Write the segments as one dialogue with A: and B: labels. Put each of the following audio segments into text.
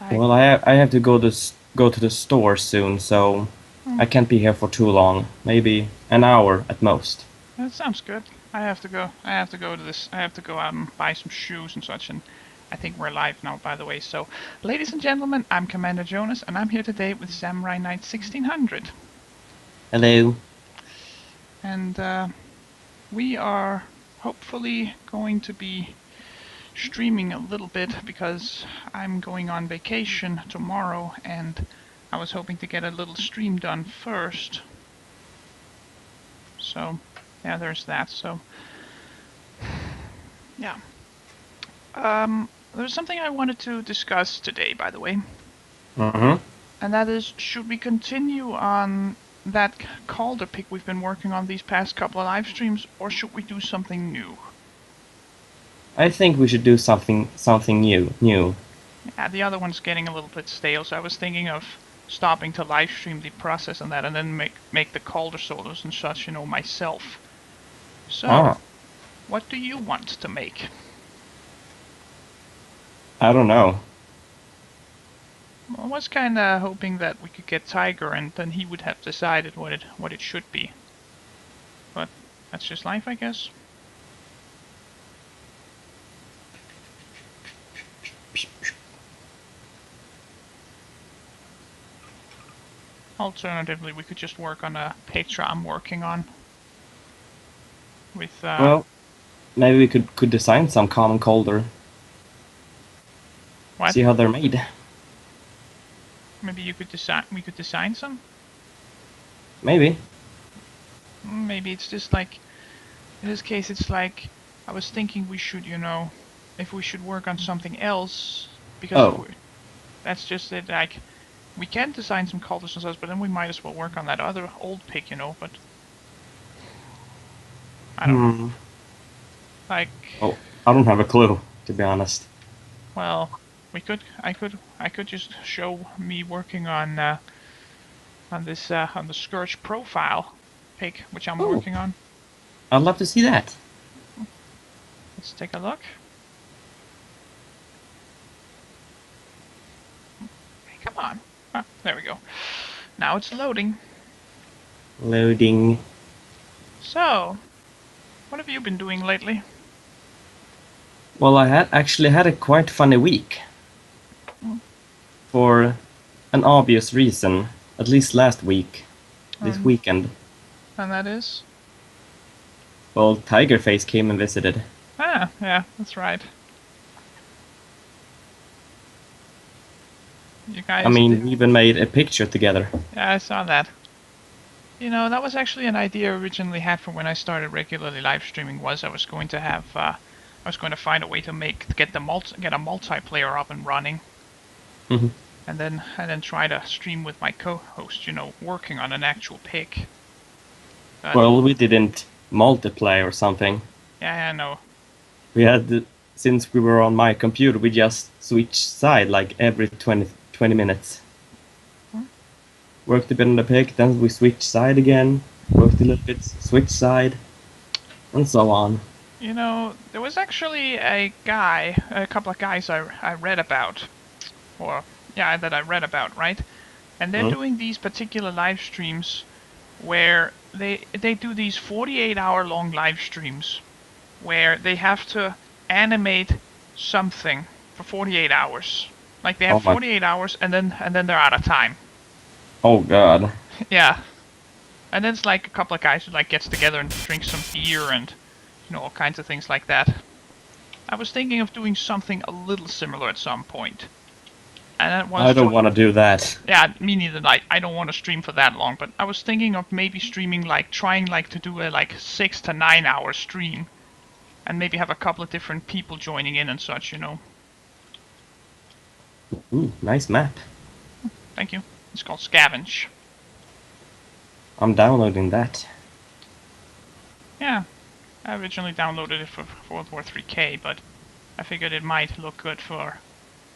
A: Well, I have to go to the store soon, so I can't be here for too long. Maybe an hour at most.
B: That sounds good. I have to go. I have to go to this. I have to go out and buy some shoes and such. And I think we're live now, by the way. So, ladies and gentlemen, I'm Commander Jonas, and I'm here today with Samuraiknight-1600.
A: Hello.
B: And we are hopefully going to be streaming a little bit because I'm going on vacation tomorrow, and I was hoping to get a little stream done first. So, yeah, there's that. So, yeah. There's something I wanted to discuss today, by the way.
A: Mm-hmm.
B: And that is, should we continue on that Calder pick we've been working on these past couple of live streams, or should we do something new?
A: I think we should do something new.
B: Yeah, the other one's getting a little bit stale, so I was thinking of stopping to live stream the process on that and then make the Calder solos and such, myself. So, what do you want to make?
A: I don't know.
B: I was kinda hoping that we could get Tiger and then he would have decided what it should be. But that's just life, I guess. Alternatively, we could just work on a picture I'm working on. With
A: Well, maybe we could design some common colder.
B: what?
A: See how they're made.
B: Maybe you could design. We could design some.
A: Maybe.
B: Maybe it's just like, in this case, it's like I was thinking we should, if we should work on something else, because that's just it. Like, we can design some cultists and such, but then we might as well work on that other old pick, But I don't know. Like.
A: Oh, I don't have a clue, to be honest.
B: Well, I could just show me working on this on the Scourge profile pick, which I'm working on.
A: I'd love to see that.
B: Let's take a look. Hey, come on. Ah, there we go. Now it's loading.
A: Loading.
B: So, what have you been doing lately?
A: Well, I actually had a quite funny week. For an obvious reason, at least last week, this weekend.
B: And that is?
A: Well, Tigerface came and visited.
B: Ah, yeah, that's right. You guys.
A: I mean, we even made a picture together.
B: Yeah, I saw that. That was actually an idea I originally had for when I started regularly live streaming. I was going to have, I was going to find a way to get a multiplayer up and running.
A: Mm-hmm.
B: And then try to stream with my co-host, working on an actual pick. But,
A: well, we didn't multiply or something.
B: Yeah, I know.
A: We had, since we were on my computer, we just switched side like every 20 minutes. Worked a bit on the pick, then we switched side again. Worked a little bit, switched side, and so on.
B: There was actually a couple of guys I read about. That I read about, right? And they're doing these particular live streams where they do these 48-hour long live streams where they have to animate something for 48 hours. Like they have 48 hours and then they're out of time.
A: Oh god.
B: Yeah. And then it's like a couple of guys who gets together and drinks some beer and all kinds of things like that. I was thinking of doing something a little similar at some point. And
A: I don't want to do that.
B: Yeah, me neither. I don't want to stream for that long, but I was thinking of maybe streaming, trying to do a 6 to 9 hour stream, and maybe have a couple of different people joining in and such,
A: Ooh, nice map.
B: Thank you. It's called Scavenge.
A: I'm downloading that.
B: Yeah, I originally downloaded it for World War 3K, but I figured it might look good for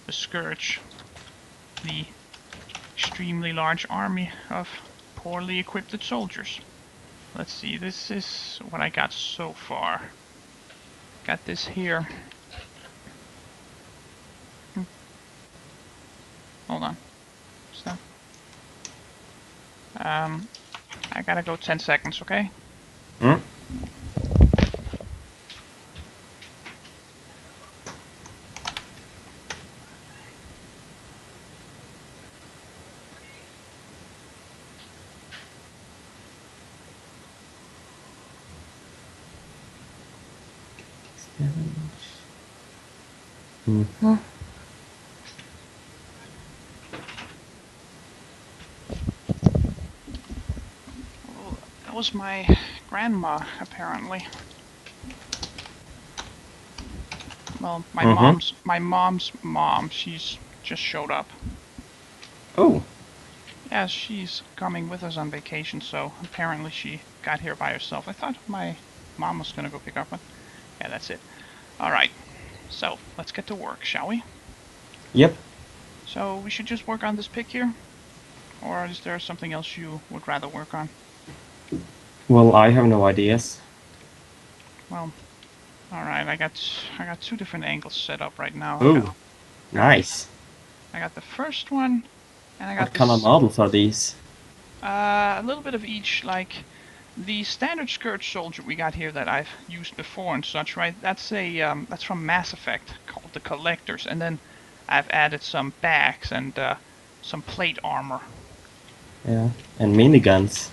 B: the Scourge. The extremely large army of poorly equipped soldiers. Let's see, this is what I got so far. Got this here. Hold on. Stop. I gotta go 10 seconds, okay?
A: Hmm? Mm-hmm.
B: Well, that was my grandma, apparently. Well,
A: Mm-hmm.
B: my mom's mom, she's just showed up.
A: Oh.
B: Yeah, she's coming with us on vacation, so apparently she got here by herself. I thought my mom was gonna go pick up one. Yeah, that's it. Alright, so let's get to work, shall we?
A: Yep.
B: So we should just work on this pick here? Or is there something else you would rather work on?
A: Well, I have no ideas.
B: Well, alright, I got 2 different angles set up right now.
A: Oh,
B: got
A: nice.
B: I got the first one, and I got
A: What kind of
B: this
A: models are these?
B: a little bit of each, like the standard Scourge soldier we got here that I've used before and such, right? That's that's from Mass Effect called the Collectors, and then I've added some backs and some plate armor.
A: Yeah, and miniguns.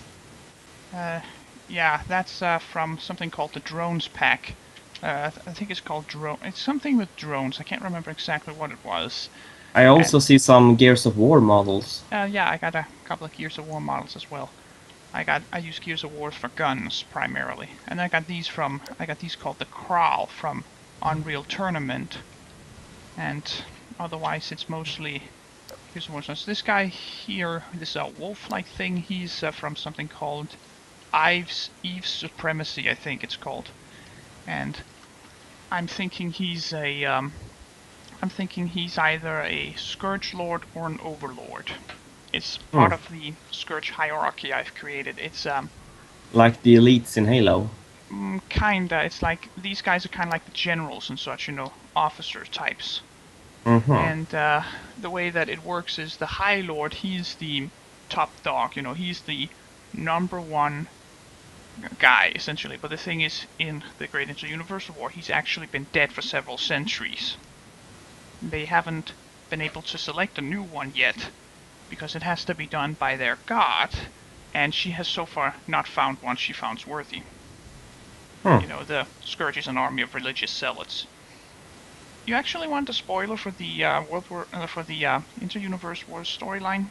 B: Yeah, that's from something called the Drones pack. I think it's called drone. It's something with drones. I can't remember exactly what it was.
A: I
B: And
A: also see some Gears of War models.
B: yeah, I got a couple of Gears of War models as well. I use Gears of War for guns primarily, and I got these called the Kral from Unreal Tournament, and otherwise it's mostly Gears of War. So this guy here, this wolf-like thing, he's from something called Eve's Supremacy, I think it's called, and I'm thinking he's either a Scourge Lord or an Overlord. It's part of the Scourge hierarchy I've created. It's
A: Like the elites in Halo.
B: kinda. It's like these guys are kind of like the generals and such, officer types.
A: Mm-hmm.
B: And the way that it works is the High Lord, he's the top dog. He's the #1 guy essentially. But the thing is, in the Great Inter-Universal War, he's actually been dead for several centuries. They haven't been able to select a new one yet, because it has to be done by their god, and she has so far not found one she found worthy. The Scourge is an army of religious zealots. You actually want a spoiler for the Inter-Universe War storyline?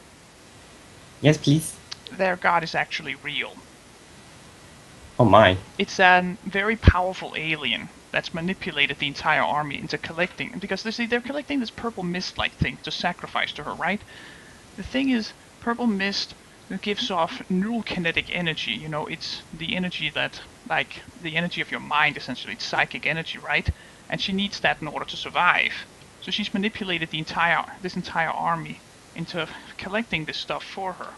A: Yes, please.
B: Their god is actually real.
A: Oh my.
B: It's a very powerful alien that's manipulated the entire army into collecting, because they're collecting this purple mist-like thing to sacrifice to her, right? The thing is, purple mist gives off neural kinetic energy. It's the energy that, like, the energy of your mind, essentially. It's psychic energy, right? And she needs that in order to survive. So she's manipulated this entire army into collecting this stuff for her.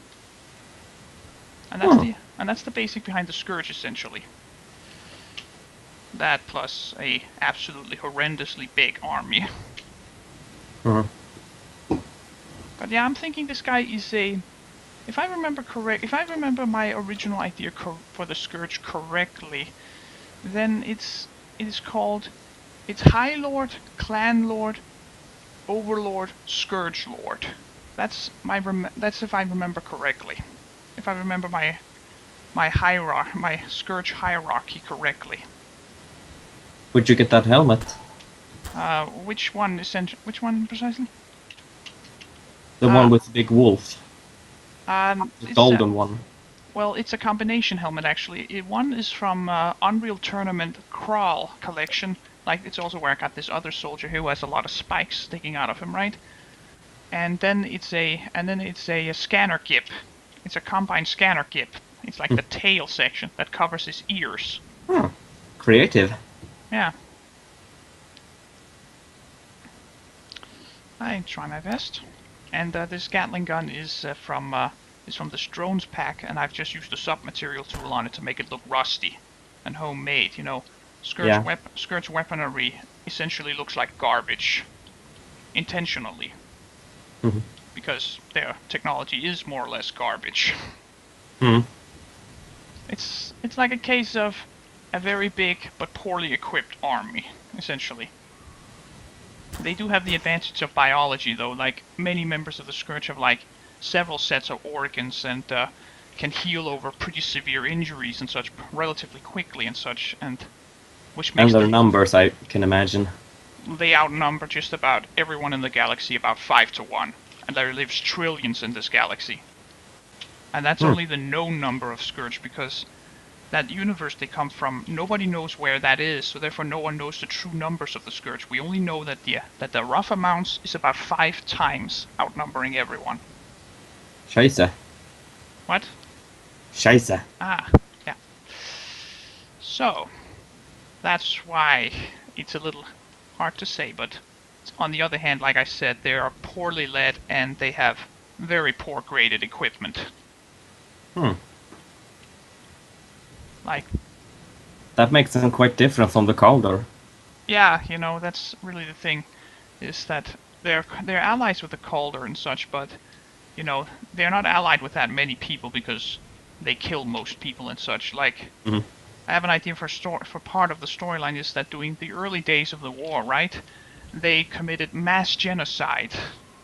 B: And that's the basic behind the Scourge, essentially. That plus a absolutely horrendously big army.
A: Mm-hmm.
B: But yeah, I'm thinking this guy is if I remember my original idea for the Scourge correctly, then it's High Lord, Clan Lord, Overlord, Scourge Lord. That's if I remember correctly. If I remember my Scourge hierarchy correctly.
A: Would you get that helmet?
B: Which one precisely?
A: The one with the big wolf. The golden one.
B: Well, it's a combination helmet, actually. One is from Unreal Tournament Crawl collection. Like, it's also where I got this other soldier who has a lot of spikes sticking out of him, right? And then it's a scanner gip. It's a combined scanner gip. It's like the tail section that covers his ears.
A: Creative.
B: Yeah. I try my best. And this Gatling gun is from the Drones pack, and I've just used a sub-material tool on it to make it look rusty and homemade. Scourge weaponry essentially looks like garbage, intentionally. because their technology is more or less garbage.
A: Hmm.
B: It's like a case of a very big but poorly equipped army, essentially. They do have the advantage of biology, though. Like, many members of the Scourge have, like, several sets of organs and can heal over pretty severe injuries and such relatively quickly and such, and which
A: And
B: makes
A: their
B: them...
A: numbers, I can imagine.
B: They outnumber just about everyone in the galaxy about 5 to 1, and there lives trillions in this galaxy. And that's only the known number of Scourge, because that universe they come from, nobody knows where that is, so therefore no one knows the true numbers of the Scourge. We only know that the rough amounts is about 5 times outnumbering everyone.
A: Scheisse.
B: What?
A: Scheisse.
B: Ah, yeah. So, that's why it's a little hard to say, but on the other hand, like I said, they are poorly led and they have very poor graded equipment.
A: Hmm.
B: Like,
A: That makes them quite different from the Calder.
B: yeah, you know, that's really the thing, is that they're allies with the Calder and such, but, you know, they're not allied with that many people because they kill most people and such. Like,
A: Mhm.
B: I have an idea for part of the storyline is that during the early days of the war, right, they committed mass genocide,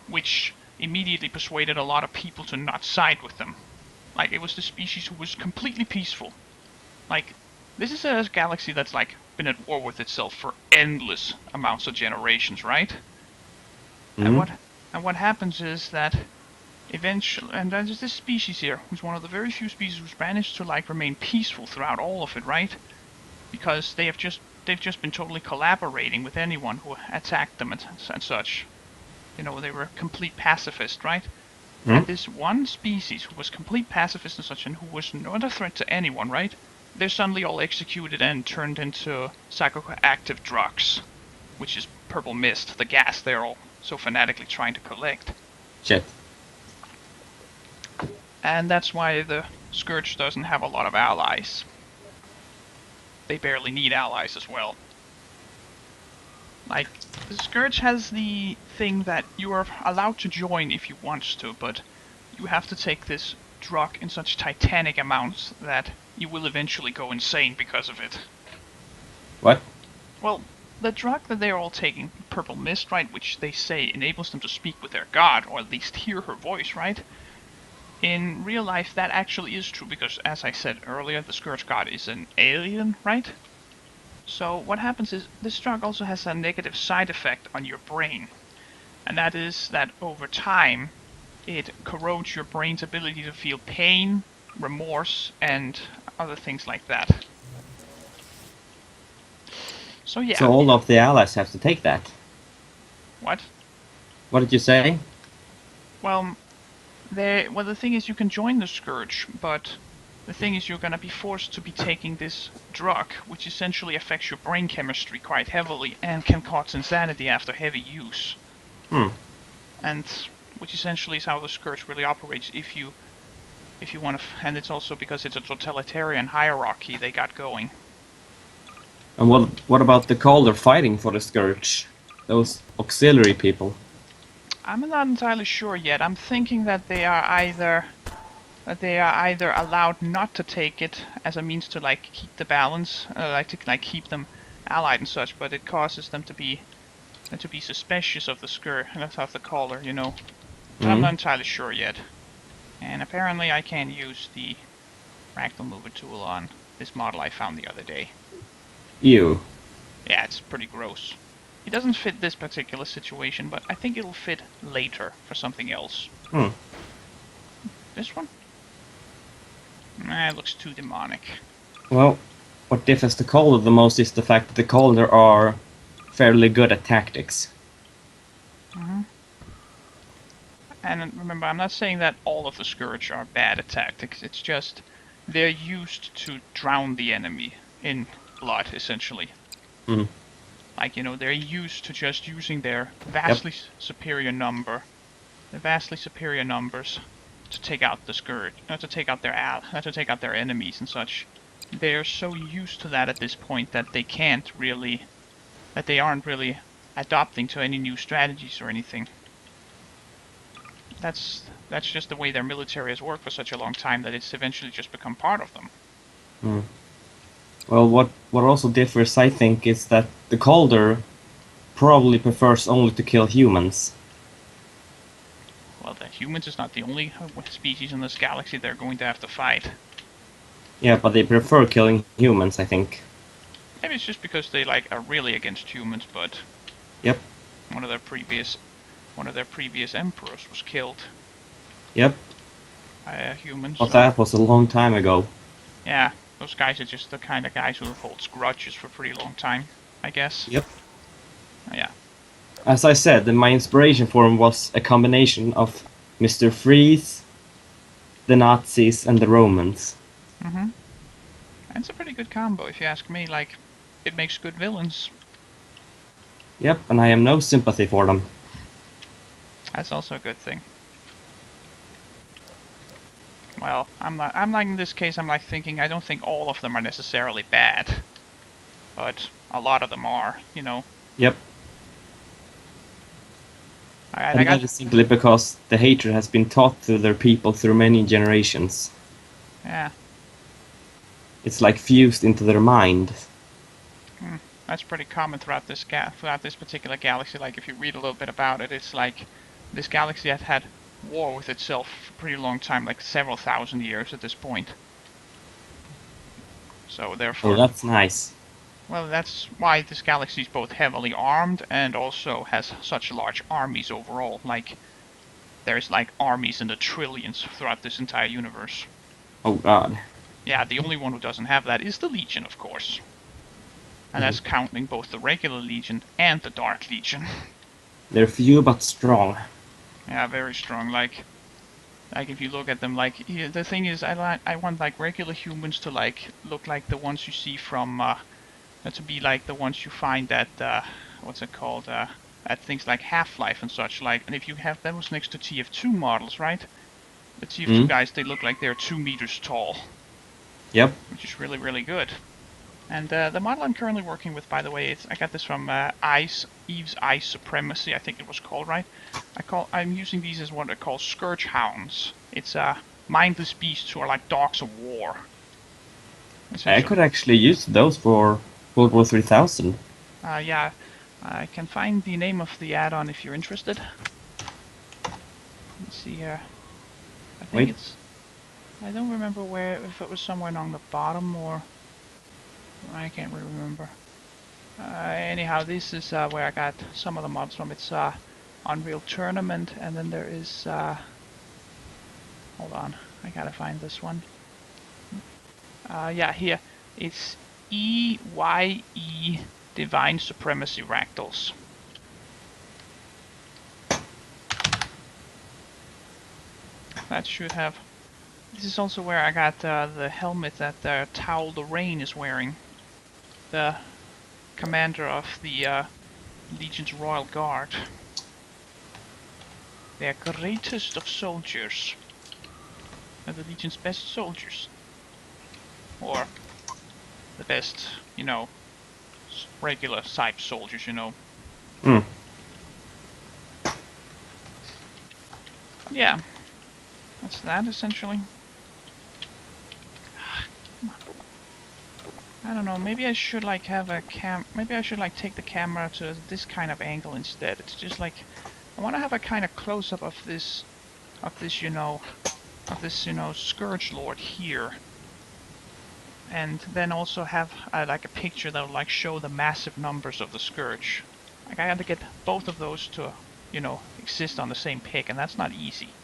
B: which immediately persuaded a lot of people to not side with them. Like, it was the species who was completely peaceful. Like, this is a galaxy that's, like, been at war with itself for endless amounts of generations, right? And
A: Mhm.
B: what happens is that eventually, and there's this species here, who's one of the very few species who's managed to, like, remain peaceful throughout all of it, right? Because they've just been totally collaborating with anyone who attacked them and such. You know, they were complete pacifist, right? And
A: Mhm.
B: this one species who was complete pacifist and such, and who was not a threat to anyone, right? They're suddenly all executed and turned into psychoactive drugs, which is purple mist, the gas they're all so fanatically trying to collect.
A: Shit.
B: And that's why the Scourge doesn't have a lot of allies. They barely need allies as well. Like, the Scourge has the thing that you are allowed to join if you want to, but you have to take this drug in such titanic amounts that you will eventually go insane because of it.
A: What?
B: Well, the drug that they're all taking, Purple Mist, right, which they say enables them to speak with their god, or at least hear her voice, right? In real life, that actually is true, because as I said earlier, the Scourge god is an alien, right? So what happens is, this drug also has a negative side effect on your brain. And that is that over time, it corrodes your brain's ability to feel pain, remorse, and other things like that. So yeah.
A: So all of the allies have to take that?
B: What?
A: What did you say?
B: Well, the thing is, you can join the Scourge, but the thing is, you're gonna be forced to be taking this drug, which essentially affects your brain chemistry quite heavily and can cause insanity after heavy use.
A: Hmm.
B: And which essentially is how the Scourge really operates. If you want to, and it's also because it's a totalitarian hierarchy they got going.
A: And what about the Calder fighting for the Scourge? Those auxiliary people?
B: I'm not entirely sure yet. I'm thinking that they are either allowed not to take it as a means to, like, keep the balance, keep them allied and such, but it causes them to be suspicious of the Scourge, of the Calder, you know. But I'm not entirely sure yet. And apparently I can't use the fractal mover tool on this model I found the other day.
A: Ew.
B: Yeah, it's pretty gross. It doesn't fit this particular situation, but I think it'll fit later for something else.
A: Hmm.
B: This one? Nah, it looks too demonic.
A: Well, what differs the Calder the most is the fact that the Calder are fairly good at tactics.
B: Mm-hmm. And remember, I'm not saying that all of the Scourge are bad at tactics, it's just they're used to drown the enemy in blood, essentially.
A: Hmm.
B: Like, you know, they're used to just using their vastly superior numbers to take out the Scourge, to take out their enemies and such. They're so used to that at this point that they aren't really adopting to any new strategies or anything. that's just the way their military has worked for such a long time that it's eventually just become part of them.
A: Hmm. Well, what also differs, I think, is that the Calder probably prefers only to kill humans.
B: Well, the humans is not the only species in this galaxy they're going to have to fight.
A: Yeah, but they prefer killing humans, I think.
B: Maybe it's just because they like are really against humans, but
A: Yep,
B: one of their previous emperors was killed
A: yep.
B: by humans.
A: But
B: So
A: that was a long time ago.
B: yeah, those guys are just the kind of guys who holds grudges for a pretty long time, I guess.
A: Yep.
B: Yeah.
A: As I said, my inspiration for him was a combination of Mr. Freeze, the Nazis, and the Romans.
B: Mhm. And it's a pretty good combo, if you ask me. Like, it makes good villains.
A: Yep, and I have no sympathy for them.
B: That's also a good thing. Well, I'm like in this case, I'm like thinking, I don't think all of them are necessarily bad. But a lot of them are, you know.
A: Yep.
B: I
A: And
B: got,
A: that is simply because the hatred has been taught to their people through many generations.
B: yeah,
A: It's like fused into their mind.
B: that's pretty common throughout this particular galaxy. Like, if you read a little bit about it, it's like this galaxy has had war with itself for a pretty long time, like several thousand years at this point. So
A: Oh,
B: therefore,
A: that's nice.
B: well, that's why this galaxy is both heavily armed and also has such large armies overall. Like, there's like armies in the trillions throughout this entire universe.
A: Oh god.
B: Yeah, the only one who doesn't have that is the Legion, of course. And that's counting both the regular Legion and the Dark Legion.
A: They're few but strong.
B: Yeah, very strong. Like if you look at them, like the thing is, I want like regular humans to like look like the ones you see from to be like the ones you find at what's it called at things like Half-Life and such. Like, and if you have those next to TF2 models, right? The TF2 guys, they look like they're 2 meters tall,
A: Yep.
B: which is really really good. And the model I'm currently working with, by the way, I got this from Eve's Ice Supremacy, I think it was called, right? I'm using these as what I call Scourge Hounds. It's mindless beasts who are like dogs of war.
A: I could actually use those for World War 3000.
B: Yeah, I can find the name of the add-on if you're interested. Let's see here. I think
A: Wait.
B: I don't remember if it was somewhere along the bottom or... I can't really remember. Anyhow, this is where I got some of the mods from. It's Unreal Tournament, and then there is... hold on, I gotta find this one. Yeah, here. It's EYE Divine Supremacy Ractals. That should have... This is also where I got the helmet that Towel the Rain is wearing. The commander of the Legion's Royal Guard. They are greatest of soldiers. They're the Legion's best soldiers. Or the best, you know, regular type soldiers, you know.
A: Hmm.
B: Yeah. That's that, essentially. I don't know, maybe I should like have a maybe I should like take the camera to this kind of angle instead. It's just like, I want to have a kind of close-up of this, you know, Scourge Lord here. And then also have like a picture that will like show the massive numbers of the Scourge. Like, I had to get both of those to, you know, exist on the same pic, and that's not easy.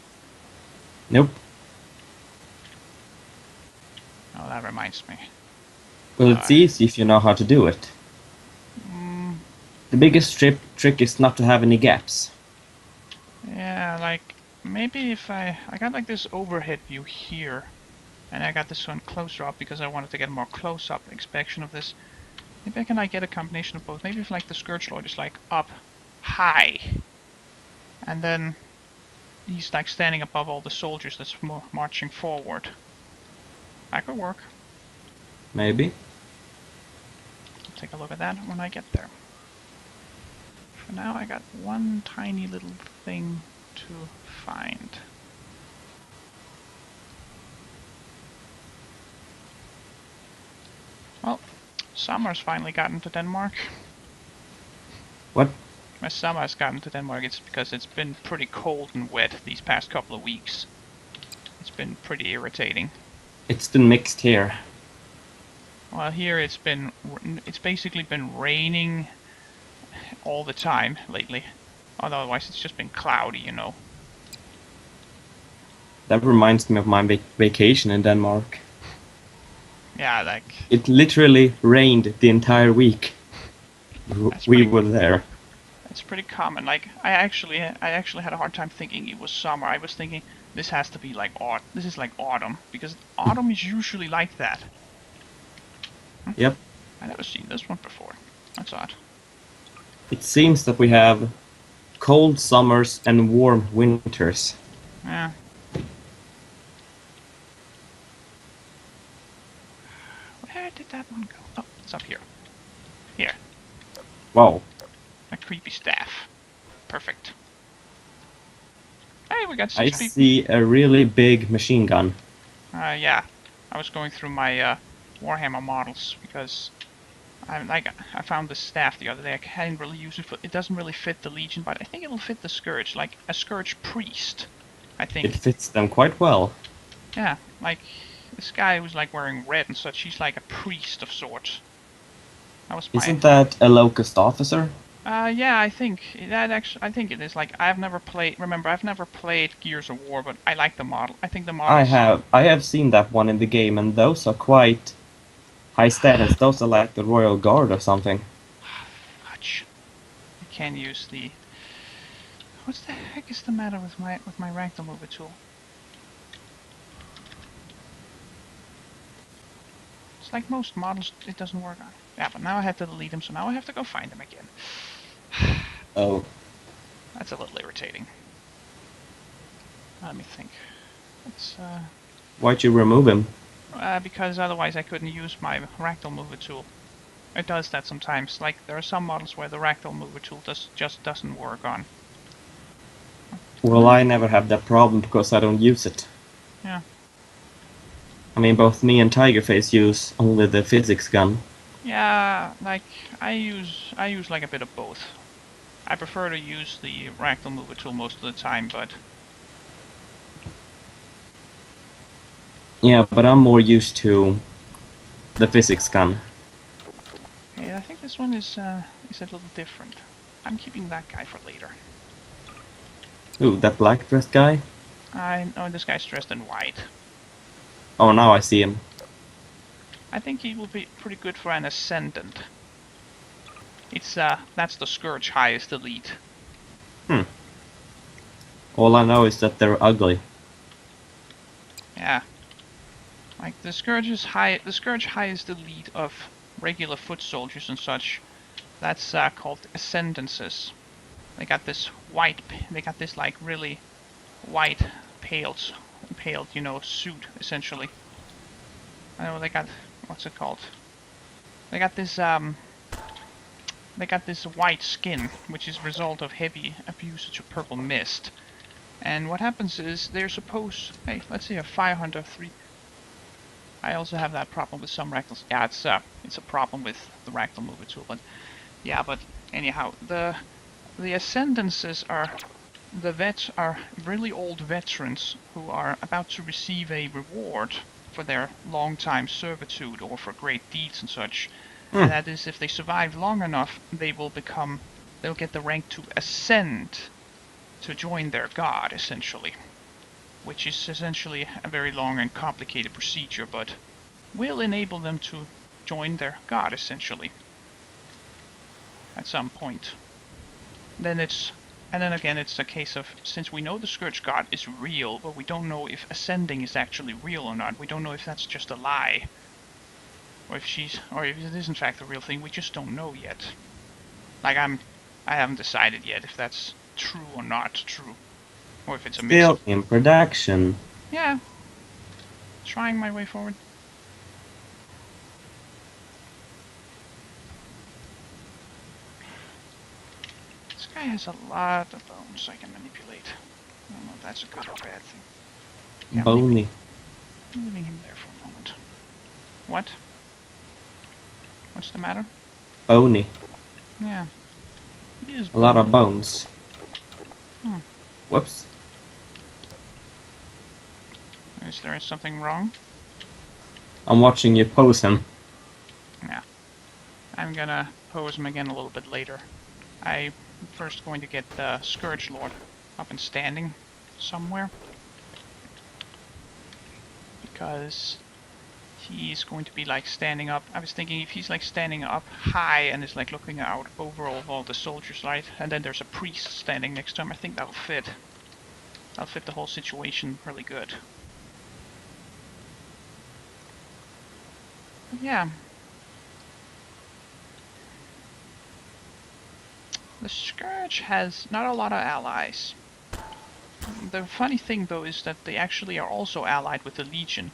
A: Nope.
B: Oh, that reminds me.
A: Well, it's easy if you know how to do it. The biggest trick is not to have any gaps.
B: Yeah, like, maybe if I got like this overhead view here, and I got this one closer up because I wanted to get a more close-up inspection of this. Maybe I can like get a combination of both. Maybe if like the Scourge Lord is like up high, and then he's like standing above all the soldiers that's marching forward. That could work.
A: Maybe.
B: I'll take a look at that when I get there. For now, I got one tiny little thing to find? Well, summer's finally gotten to Denmark.
A: What?
B: My summer has gotten to Denmark. It's because it's been pretty cold and wet these past couple of weeks. It's been pretty irritating.
A: It's been mixed here.
B: Well, here it's basically been raining all the time lately. Otherwise, it's just been cloudy, you know.
A: That reminds me of my vacation in Denmark.
B: Yeah, like...
A: It literally rained the entire week. We were there.
B: It's pretty common. Like, I actually had a hard time thinking it was summer. I was thinking this has to be like this is like autumn, because autumn is usually like that.
A: Yep.
B: I never seen this one before. That's odd.
A: It seems that we have cold summers and warm winters.
B: Yeah. Where did that one go? Oh, it's up here. Here.
A: Wow.
B: A creepy staff. Perfect. Hey, we got 6
A: I
B: people.
A: see a really big machine gun.
B: Yeah. I was going through my Warhammer models because I found this staff the other day. I hadn't really used it. It doesn't really fit the Legion, but I think it'll fit the Scourge, like a Scourge priest. I think.
A: It fits them quite well.
B: Yeah, like this guy who's like wearing red and such. He's like a priest of sorts. That was my.
A: Isn't that a Locust officer?
B: Yeah, I think that actually. I think it is. Like, I've never played. Remember, I've never played Gears of War, but I like the model. I think the model.
A: I have seen that one in the game, and those are quite high status. Those are like the Royal Guard or something.
B: Fudge. I can't use the. What the heck is the matter with my ragdoll mover tool? It's like most models, it doesn't work on. Yeah, but now I have to delete them, so now I have to go find them again.
A: Oh.
B: That's a little irritating. Let me think. It's
A: Why'd you remove him?
B: because otherwise I couldn't use my ragdoll mover tool. It does that sometimes. Like, there are some models where the ragdoll mover tool just doesn't work on.
A: Well, I never have that problem because I don't use it.
B: Yeah.
A: I mean, both me and Tigerface use only the physics gun.
B: Yeah, like, I use like a bit of both. I prefer to use the ragdoll mover tool most of the time, but...
A: Yeah, but I'm more used to the physics gun.
B: Yeah, I think this one is a little different. I'm keeping that guy for later.
A: Ooh, that black dressed guy?
B: Oh, this guy's dressed in white.
A: Oh, now I see him.
B: I think he will be pretty good for an Ascendant. It's, that's the Scourge highest elite.
A: All I know is that they're ugly.
B: Yeah. Like, the Scourge highest elite of regular foot soldiers and such. That's, called Ascendances. They got this like really white paled, you know, suit essentially. I know they got, what's it called? They got this white skin, which is a result of heavy usage of purple mist. And what happens is they're supposed, hey, let's see, a fire hunter 3. I also have that problem with some ragdolls. Yeah, it's a problem with the ragdoll mover tool, but yeah, but anyhow, the Ascendances are really old veterans who are about to receive a reward for their long-time servitude or for great deeds and such. And that is, if they survive long enough, they'll get the rank to ascend to join their god, essentially. Which is essentially a very long and complicated procedure, but will enable them to join their god, essentially. At some point. And then again, it's a case of, since we know the Scourge God is real, but we don't know if ascending is actually real or not. We don't know if that's just a lie. Or if it is in fact a real thing, we just don't know yet. Like, I haven't decided yet if that's true or not true. Or if it's a mix.
A: Still in production.
B: Yeah. Trying my way forward. This guy has a lot of bones I can manipulate. I don't know if that's a good or bad thing. Yeah,
A: Bony.
B: I'm leaving him there for a moment. What? What's the matter?
A: Bony.
B: Yeah. He is
A: A lot of
B: bony.
A: bones.
B: Hmm.
A: Whoops.
B: Is there something wrong?
A: I'm watching you pose him.
B: Yeah. I'm gonna pose him again a little bit later. I'm first going to get the Scourge Lord up and standing somewhere. Because he's going to be like standing up. I was thinking if he's like standing up high and is like looking out over all the soldiers, right? And then there's a priest standing next to him, I think that'll fit. That'll fit the whole situation really good. But yeah. The Scourge has not a lot of allies. The funny thing though is that they actually are also allied with the Legion.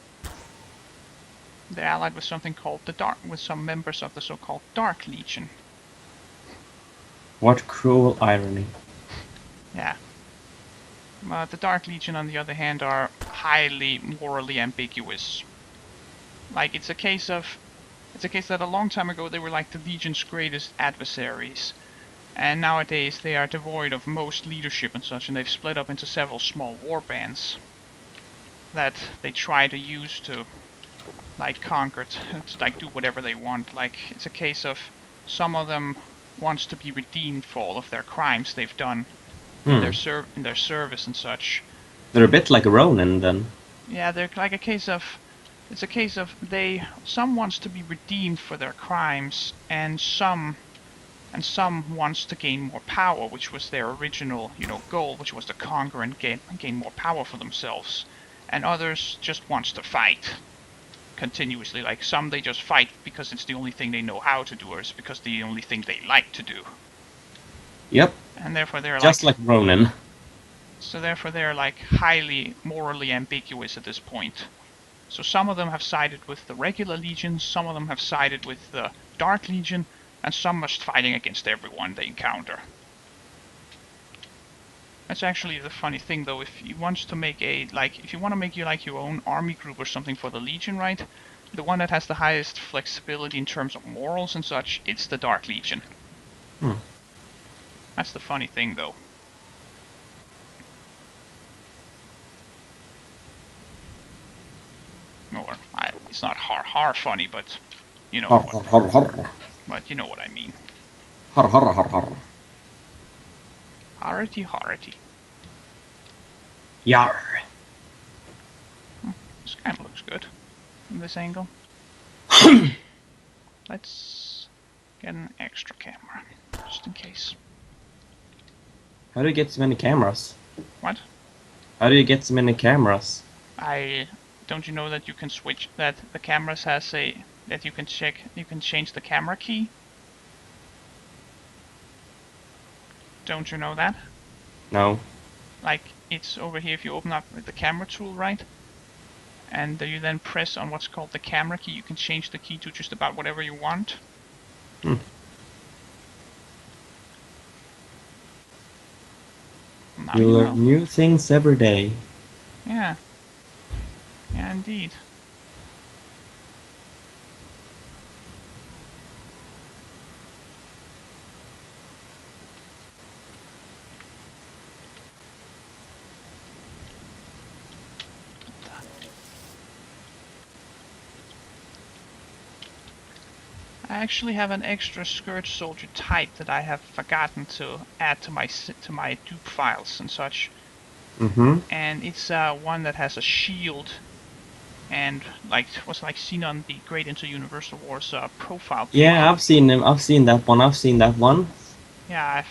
B: They're allied with something called the Dark, with some members of the so-called Dark Legion.
A: What cruel irony.
B: Yeah. The Dark Legion, on the other hand, are highly morally ambiguous. Like, it's a case that a long time ago they were like the Legion's greatest adversaries. And nowadays they are devoid of most leadership and such, and they've split up into several small war bands that they try to use to, like, conquer, to like, do whatever they want. Like, it's a case of some of them wants to be redeemed for all of their crimes they've done in their service and such.
A: They're a bit like Ronin then.
B: Yeah, they're like a case of, it's a case of some wants to be redeemed for their crimes, and some wants to gain more power, which was their original, goal, which was to conquer and gain more power for themselves. And others just wants to fight continuously. Like, some they just fight because it's the only thing they know how to do, or it's because the only thing they like to do.
A: Yep.
B: And therefore they're
A: just like Ronin.
B: So therefore they're like highly morally ambiguous at this point. So some of them have sided with the regular Legion, some of them have sided with the Dark Legion, and some are fighting against everyone they encounter. That's actually the funny thing though. If you want to make your own army group or something for the Legion, right? The one that has the highest flexibility in terms of morals and such, it's the Dark Legion. That's the funny thing though. Or, it's not har funny, but you know but you know what I mean.
A: Har.
B: Harity.
A: Yar.
B: This kind of looks good from this angle. Let's get an extra camera, just in case.
A: How do you get so many cameras?
B: What?
A: How do you get so many cameras?
B: Don't you know that you can switch, that the cameras has that you can change the camera key? Don't you know that?
A: No.
B: Like, it's over here if you open up the camera tool, right? And you then press on what's called the camera key, you can change the key to just about whatever you want.
A: You learn new things every day.
B: Yeah. Yeah, indeed. I actually have an extra Scourge Soldier type that I have forgotten to add to my dupe files and such. And it's one that has a shield, and was seen on the Great Into Universal Wars profile.
A: Yeah, I've seen him. I've seen that one.
B: Yeah,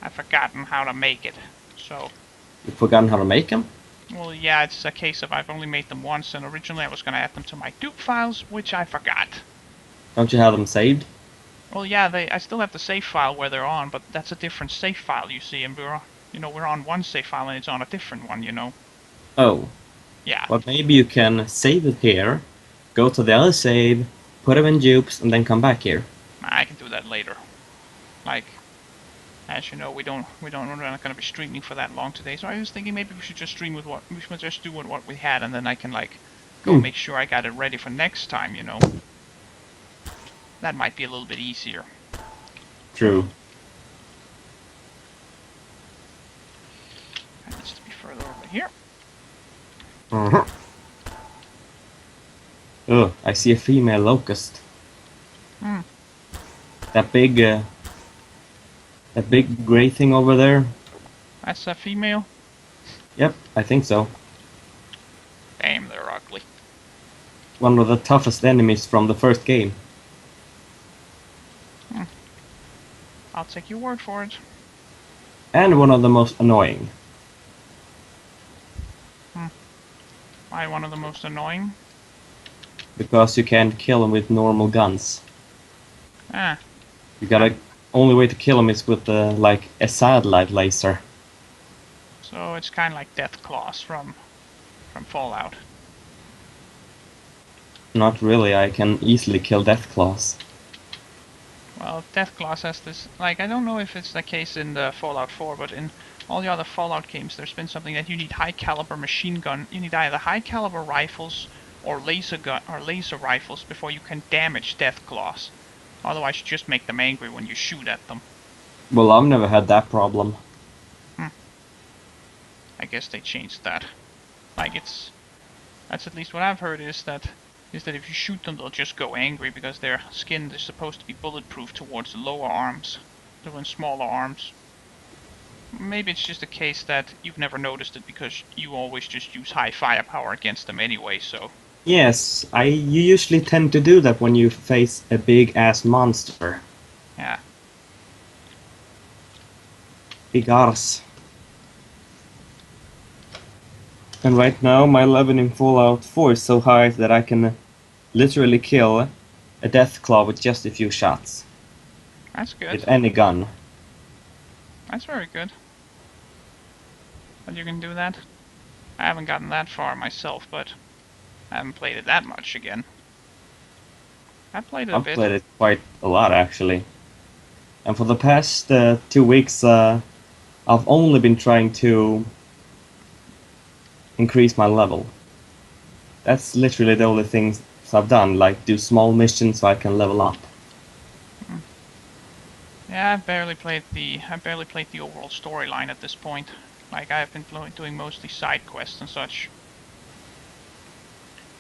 B: I've forgotten how to make it. So.
A: You've forgotten how to make them?
B: Well, yeah, it's a case of I've only made them once, and originally I was going to add them to my dupe files, which I forgot.
A: Don't you have them saved?
B: Well, yeah, I still have the save file where they're on, but that's a different save file, you see, and we're on one save file and it's on a different one,
A: Oh.
B: Yeah.
A: But maybe you can save it here, go to the other save, put them in dupes, and then come back here.
B: I can do that later. Like, As you know, we're not going to be streaming for that long today. So I was thinking maybe we should just stream with we should just do what we had, and then I can like go make sure I got it ready for next time. You know, that might be a little bit easier.
A: True.
B: That needs to be further over here.
A: Oh, I see a female locust.
B: Hmm.
A: That big gray thing over there.
B: That's a female.
A: Yep, I think so.
B: Damn, they're ugly.
A: One of the toughest enemies from the first game.
B: I'll take your word for it.
A: And one of the most annoying.
B: Why one of the most annoying?
A: Because you can't kill him with normal guns.
B: Ah.
A: You gotta... Only way to kill him is with like a satellite laser.
B: So it's kind of like Death Claws from Fallout.
A: Not really, I can easily kill Death Claws.
B: Well, Death Claws has this, like, I don't know if it's the case in the Fallout 4, but in all the other Fallout games there's been something that you need high caliber machine gun, you need either high caliber rifles or laser rifles before you can damage Death Claws. Otherwise you just make them angry when you shoot at them.
A: Well, I've never had that problem.
B: I guess they changed that. Like, that's at least what I've heard is that if you shoot them they'll just go angry because their skin is supposed to be bulletproof towards the lower arms, the smaller arms. Maybe it's just a case that you've never noticed it because you always just use high firepower against them anyway, so...
A: Yes, you usually tend to do that when you face a big-ass monster.
B: Yeah.
A: Big arse. And right now my level in Fallout 4 is so high that I can literally kill a Deathclaw with just a few shots.
B: That's good.
A: With any gun.
B: That's very good. But you can do that? I haven't gotten that far myself, but I haven't played it that much again. I played it a bit.
A: I've played it quite a lot actually. And for the past 2 weeks I've only been trying to increase my level. That's literally the only things I've done, like do small missions so I can level up.
B: Yeah, I've barely played the overall storyline at this point. Like, I've been doing mostly side quests and such.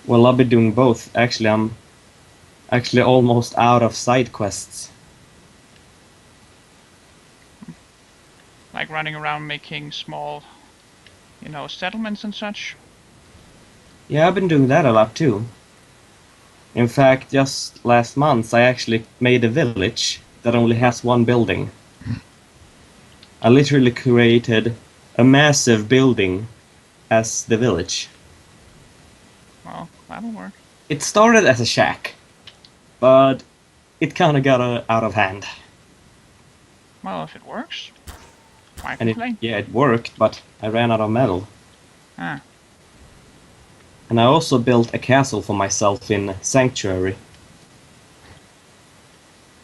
A: Well, I've been doing both. Actually, I'm actually almost out of side quests.
B: Like running around making small, you know, settlements and such.
A: Yeah, I've been doing that a lot too. In fact, just last month I actually made a village that only has one building. I literally created a massive building as the village.
B: Well, that'll work.
A: It started as a shack, but it kinda got out of hand.
B: Well, if it works, why
A: And
B: complain?
A: it worked, but I ran out of metal.
B: Ah.
A: And I also built a castle for myself in Sanctuary.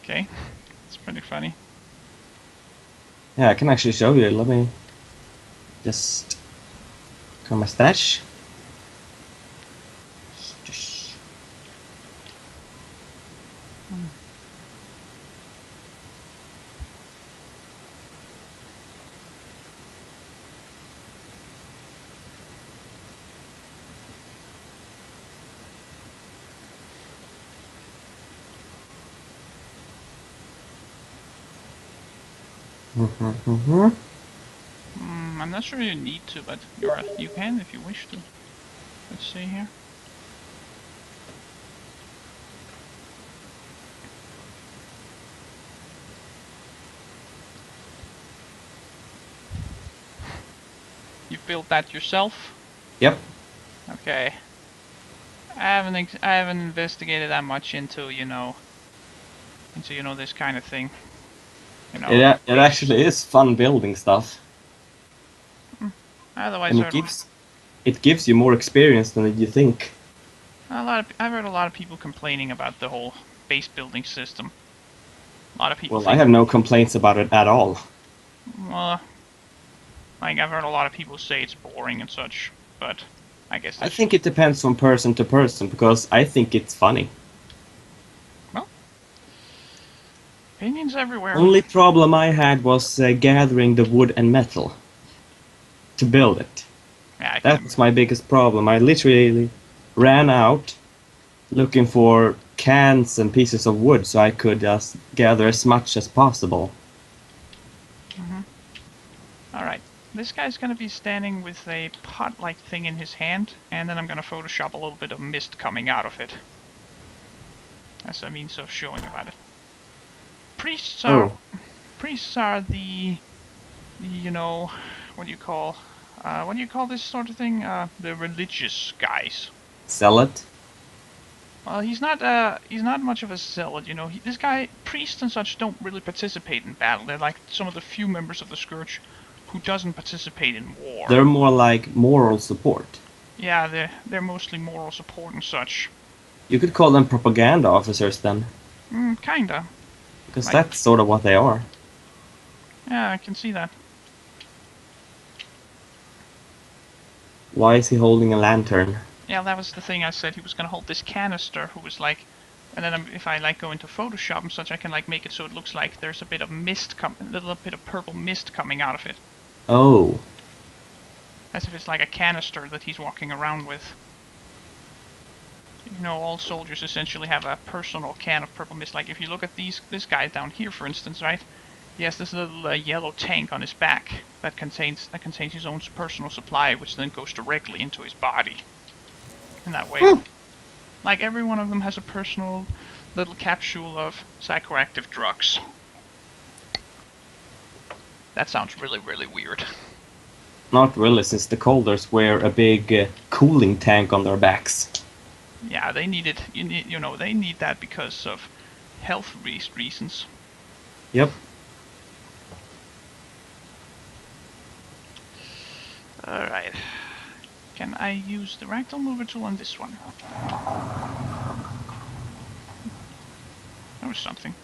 B: Okay. It's pretty funny.
A: Yeah, I can actually show you. Let me just come my stash.
B: I'm not sure you need to, but you can if you wish to. Let's see here. You built that yourself?
A: Yep.
B: Okay. I haven't investigated that much into this kind of thing. You know,
A: It actually is fun building stuff.
B: Otherwise,
A: And it gives you more experience than you think.
B: I've heard a lot of people complaining about the whole base building system. A lot of people.
A: Well, I have no complaints about it at all.
B: Well, like I've heard a lot of people say it's boring and such, but I guess
A: I
B: that's
A: think
B: just,
A: it depends from person to person, because I think it's funny.
B: well, opinions everywhere.
A: Only problem I had was gathering the wood and metal to build it.
B: Yeah, I can
A: That was my biggest problem. I literally ran out looking for cans and pieces of wood so I could just gather as much as possible.
B: Alright, this guy's gonna be standing with a pot-like thing in his hand, and then I'm gonna Photoshop a little bit of mist coming out of it. As a means of showing about it. Priests are
A: Oh,
B: the you know, what do you call this sort of thing? The religious guys.
A: zealot?
B: Well, he's not much of a zealot, you know. This guy, priests and such, don't really participate in battle. They're like some of the few members of the Scourge who doesn't participate in war.
A: They're more like moral support.
B: Yeah, they're mostly moral support and such.
A: You could call them propaganda officers then,
B: Kinda.
A: because
B: Like,
A: that's sort of what they are.
B: yeah, I can see that.
A: Why is he holding a lantern?
B: Yeah, that was the thing I said. He was gonna hold this canister, who was like, and then if I like go into Photoshop and such, I can like make it so it looks like there's a bit of mist, a little bit of purple mist coming out of it,
A: Oh,
B: as if it's like a canister that he's walking around with. You know, all soldiers essentially have a personal can of purple mist. Like if you look at this guy down here, for instance, right? He has this little yellow tank on his back that contains his own personal supply, which then goes directly into his body. In that way, like every one of them has a personal little capsule of psychoactive drugs. That sounds really, really weird.
A: not really, since the Colders wear a big cooling tank on their backs.
B: Yeah, they need it. They need that because of health reasons.
A: Yep.
B: Alright. Can I use the ragdoll mover tool on this one? That was something.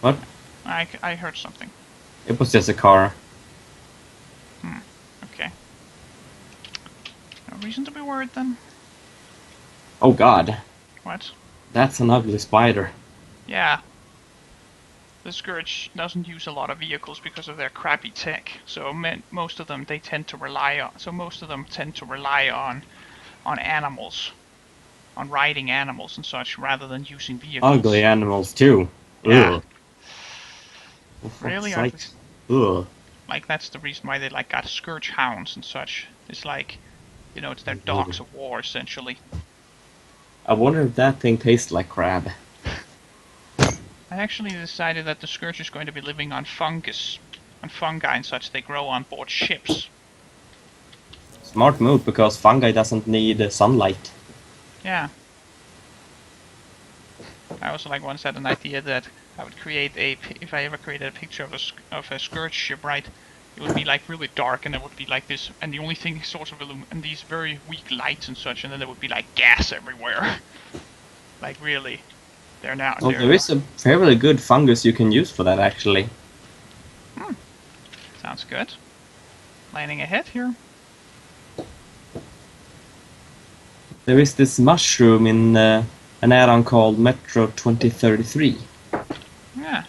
A: What?
B: I heard something.
A: It was just a car.
B: Okay. No reason to be worried then.
A: Oh god,
B: What?
A: that's an ugly spider.
B: Yeah. The Scourge doesn't use a lot of vehicles because of their crappy tech, so most of them tend to rely on animals, on riding animals and such, rather than using vehicles.
A: Ugly animals too.
B: Yeah.
A: Ugh. For fuck's
B: Really
A: sake.
B: ugly.
A: Ugh.
B: Like that's the reason why they like got Scourge hounds and such. It's like, it's their dogs of war essentially.
A: I wonder if that thing tastes like crab.
B: I actually decided that the Scourge is going to be living on fungi and such they grow on board ships.
A: Smart move, because fungi doesn't need sunlight.
B: Yeah. I also like once had an idea that I would create if I ever created a picture of a Scourge ship, right? It would be like really dark, and it would be like this, and the only thing sort of and these very weak lights and such, and then there would be like gas everywhere. Like really, they're now.
A: Oh, there is a fairly good fungus you can use for that, actually.
B: Sounds good. Planning ahead here.
A: There is this mushroom in an add-on called Metro 2033.
B: Yeah,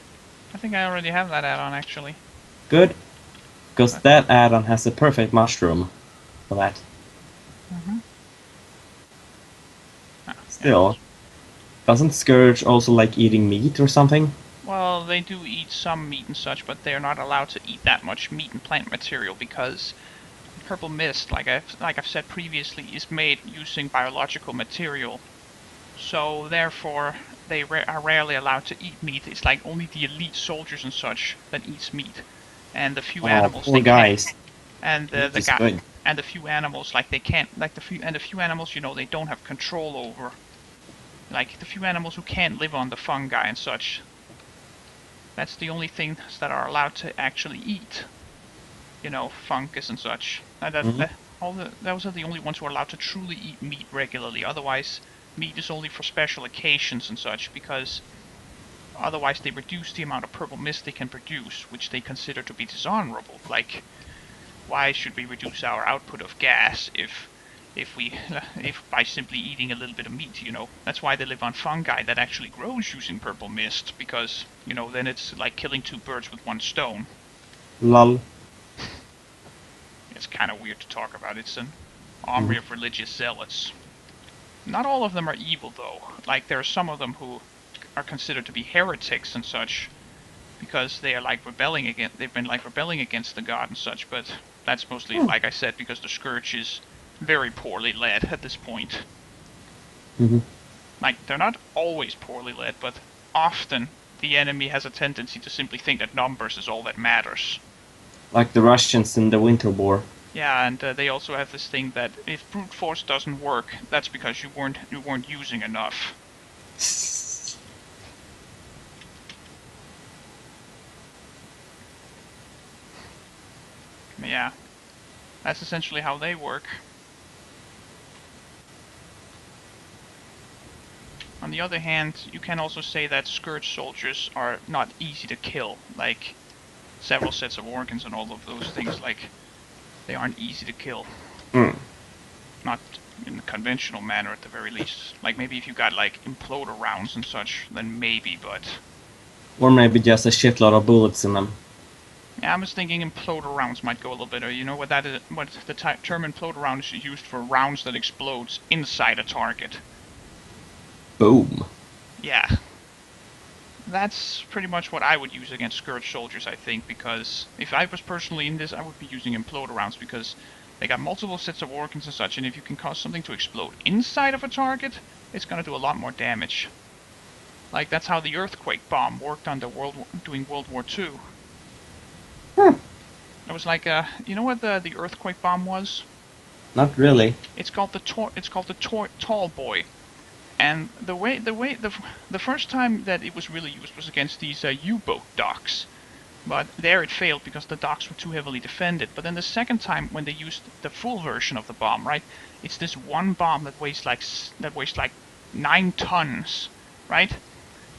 B: I think I already have that add-on actually.
A: Good, because that add-on has a perfect mushroom for that. Still, doesn't Scourge also like eating meat or something?
B: Well, they do eat some meat and such, but they're not allowed to eat that much meat and plant material because purple mist, like I've said previously, is made using biological material. So therefore, they are rarely allowed to eat meat. It's like only the elite soldiers and such that eats meat, and the few animals
A: poor guys.
B: and the
A: Meat is
B: guy
A: good.
B: and the few animals like they can't the few animals they don't have control over. Like the few animals who can't live on the fungi and such. That's the only things that are allowed to actually eat. Fungus and such. And those are the only ones who are allowed to truly eat meat regularly. Otherwise, meat is only for special occasions and such, because otherwise they reduce the amount of purple mist they can produce, which they consider to be dishonorable. Like, why should we reduce our output of gas if by simply eating a little bit of meat, you know? That's why they live on fungi that actually grows using purple mist, because, you know, then it's like killing two birds with one stone.
A: Lol.
B: It's kind of weird to talk about. It's an army of religious zealots. Not all of them are evil, though. Like, there are some of them who are considered to be heretics and such, because they are like rebelling against. They've been like rebelling against the god and such. But that's mostly, like I said, because the Scourge is very poorly led at this point. Like, they're not always poorly led, but often the enemy has a tendency to simply think that numbers is all that matters.
A: Like the Russians in the Winter War.
B: Yeah, and they also have this thing that if brute force doesn't work, that's because you weren't using enough. Yeah, that's essentially how they work. On the other hand, you can also say that Scourge soldiers are not easy to kill, like several sets of organs and all of those things, like, they aren't easy to kill. Not in the conventional manner, at the very least. Like, maybe if you got, like, imploder rounds and such, then maybe, but...
A: Or maybe just a shitload of bullets in them.
B: Yeah, I was thinking imploder rounds might go a little bit, or you know what that is, what the term imploder round is used for, rounds that explodes inside a target.
A: Boom.
B: Yeah. That's pretty much what I would use against Scourge soldiers, I think, because if I was personally in this, I would be using imploder rounds, because they got multiple sets of organs and such, and if you can cause something to explode inside of a target, it's gonna do a lot more damage. Like, that's how the earthquake bomb worked on doing World War II. It was like, you know what the earthquake bomb was?
A: Not really.
B: It's called the Tall Boy. And the first time that it was really used was against these U-boat docks, but there it failed because the docks were too heavily defended. But then the second time, when they used the full version of the bomb, right? It's this one bomb that weighs like 9 tons, right?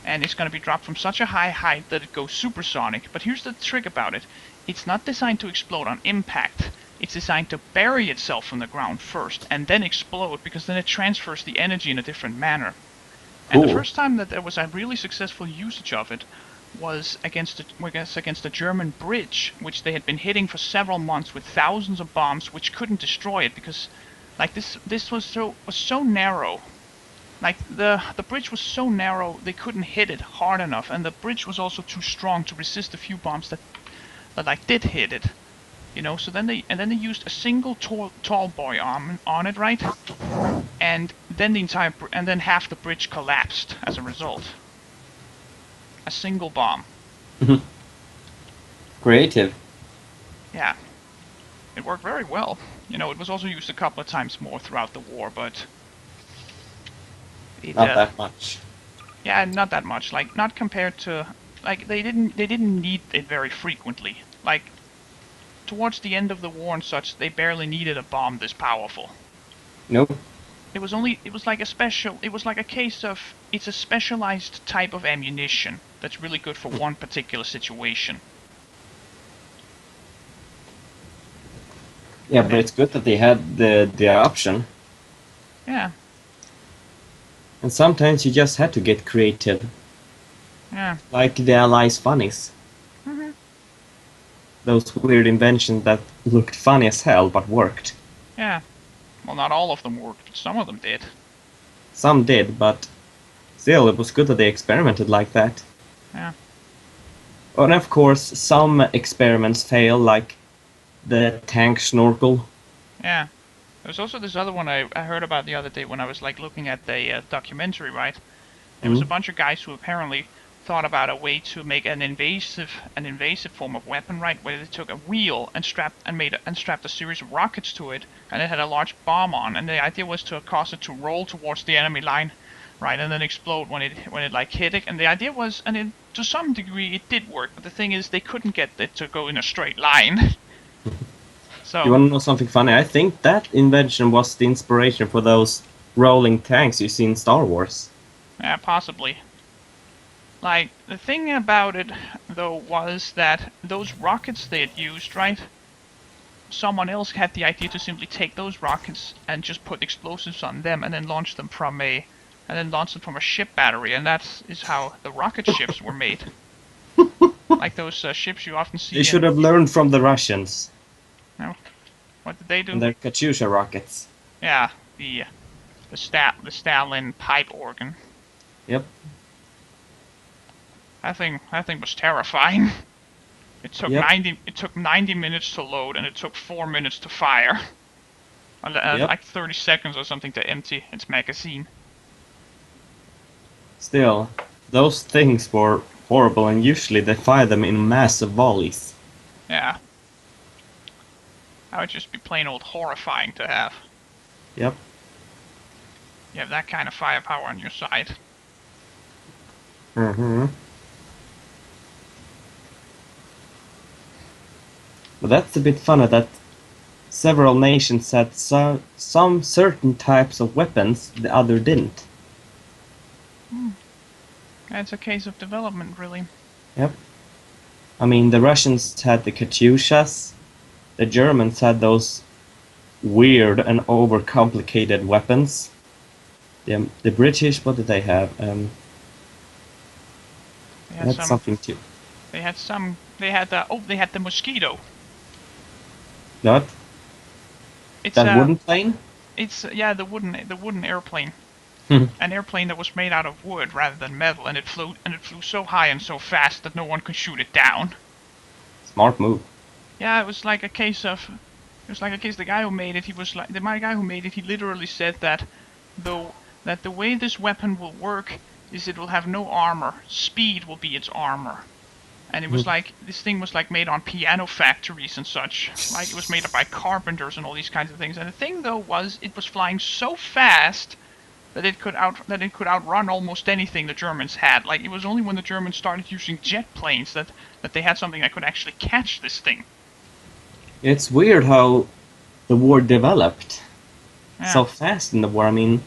B: And it's going to be dropped from such a high height that it goes supersonic. But here's the trick about it: it's not designed to explode on impact. It's designed to bury itself from the ground first, and then explode, because then it transfers the energy in a different manner.
A: Cool.
B: And the first time that there was a really successful usage of it was against the German bridge, which they had been hitting for several months with thousands of bombs, which couldn't destroy it, because, like, this was so narrow. Like, the bridge was so narrow, they couldn't hit it hard enough, and the bridge was also too strong to resist the few bombs that like did hit it. You know, so then they used a single tall boy on it, right? And then then half the bridge collapsed as a result. A single bomb.
A: Creative.
B: Yeah. It worked very well. You know, it was also used a couple of times more throughout the war, but
A: Not that much.
B: Yeah, not that much. Like, not compared to, like, they didn't need it very frequently. Like, towards the end of the war and such, they barely needed a bomb this powerful.
A: Nope.
B: It was like a case of, it's a specialized type of ammunition that's really good for one particular situation.
A: Yeah, but it's good that they had the option.
B: Yeah.
A: And sometimes you just had to get creative.
B: Yeah.
A: Like the Allies funnies. Those weird inventions that looked funny as hell, but worked.
B: Yeah. Well, not all of them worked, but some of them did.
A: Some did, but still, it was good that they experimented like that.
B: Yeah.
A: And of course, some experiments fail, like the tank snorkel.
B: Yeah. There's also this other one I heard about the other day when I was, like, looking at the documentary, right? There was a bunch of guys who apparently thought about a way to make an invasive form of weapon, right? Where they took a wheel and strapped a series of rockets to it, and it had a large bomb on. And the idea was to cause it to roll towards the enemy line, right, and then explode when it like hit it. And the idea was, and to some degree, it did work. But the thing is, they couldn't get it to go in a straight line. So.
A: You want to know something funny? I think that invention was the inspiration for those rolling tanks you see in Star Wars.
B: Yeah, possibly. Like, the thing about it, though, was that those rockets they had used, right? Someone else had the idea to simply take those rockets and just put explosives on them and then launch them from a ship battery, and that is how the rocket ships were made. Like those ships you often see
A: They should have learned from the Russians.
B: No, what did they do?
A: And their Katyusha rockets.
B: Yeah, the Stalin pipe organ.
A: Yep.
B: That thing was terrifying. It took
A: Yep.
B: 90 minutes to load, and it took 4 minutes to fire.
A: Yep.
B: Like 30 seconds or something to empty its magazine.
A: Still, those things were horrible, and usually they fire them in massive volleys.
B: Yeah. That would just be plain old horrifying to have.
A: Yep.
B: You have that kind of firepower on your side.
A: Mm-hmm. But that's a bit funny that several nations had some certain types of weapons the other didn't.
B: It's a case of development, really.
A: Yep. I mean, the Russians had the Katyushas, the Germans had those weird and overcomplicated weapons. The British, what did they have? That's something too.
B: They had the Mosquito.
A: What?
B: It's
A: that wooden plane?
B: It's the wooden airplane.
A: Mhm.
B: An airplane that was made out of wood rather than metal, and it flew so high and so fast that no one could shoot it down.
A: Smart move.
B: Yeah, it was like a case the guy who made it, he literally said that the way this weapon will work is it will have no armor. Speed will be its armor. And it was like, this thing was like made on piano factories and such. Like, it was made up by carpenters and all these kinds of things. And the thing though was, it was flying so fast that it could outrun almost anything the Germans had. Like, it was only when the Germans started using jet planes that they had something that could actually catch this thing.
A: It's weird how the war developed so
B: Yeah.
A: fast in the war. I mean,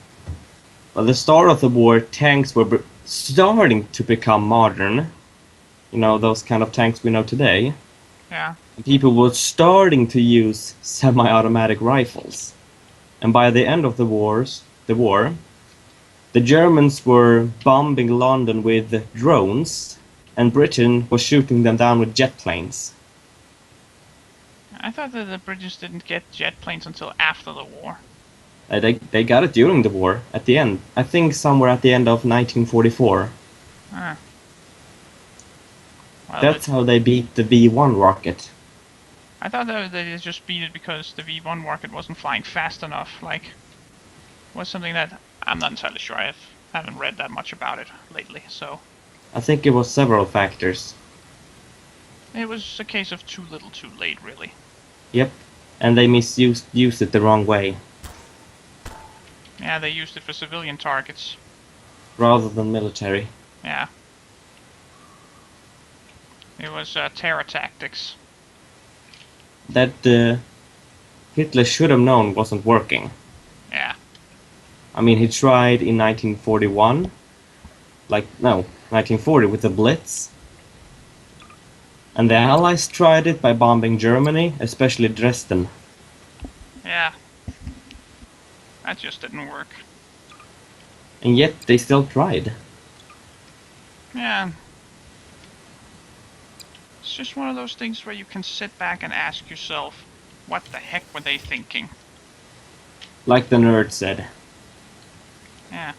A: at the start of the war, tanks were starting to become modern. You know, those kind of tanks we know today.
B: Yeah.
A: And people were starting to use semi-automatic rifles. And by the end of the war, the Germans were bombing London with drones, and Britain was shooting them down with jet planes.
B: I thought that the British didn't get jet planes until after the war.
A: They got it during the war, at the end. I think somewhere at the end of 1944.
B: Well,
A: That's how they beat the V1 rocket.
B: I thought that they just beat it because the V1 rocket wasn't flying fast enough. Like, was something that I'm not entirely sure. I haven't read that much about it lately, so
A: I think it was several factors.
B: it was a case of too little, too late, really.
A: Yep, and they used it the wrong way,
B: Yeah, they used it for civilian targets.
A: rather than military.
B: Yeah. It was terror tactics.
A: That Hitler should have known wasn't working.
B: Yeah.
A: I mean, he tried in 1941, 1940 with the Blitz. And the Allies tried it by bombing Germany, especially Dresden.
B: Yeah. That just didn't work.
A: And yet they still tried.
B: Yeah. It's just one of those things where you can sit back and ask yourself, what the heck were they thinking?
A: Like the nerd said.
B: Yeah.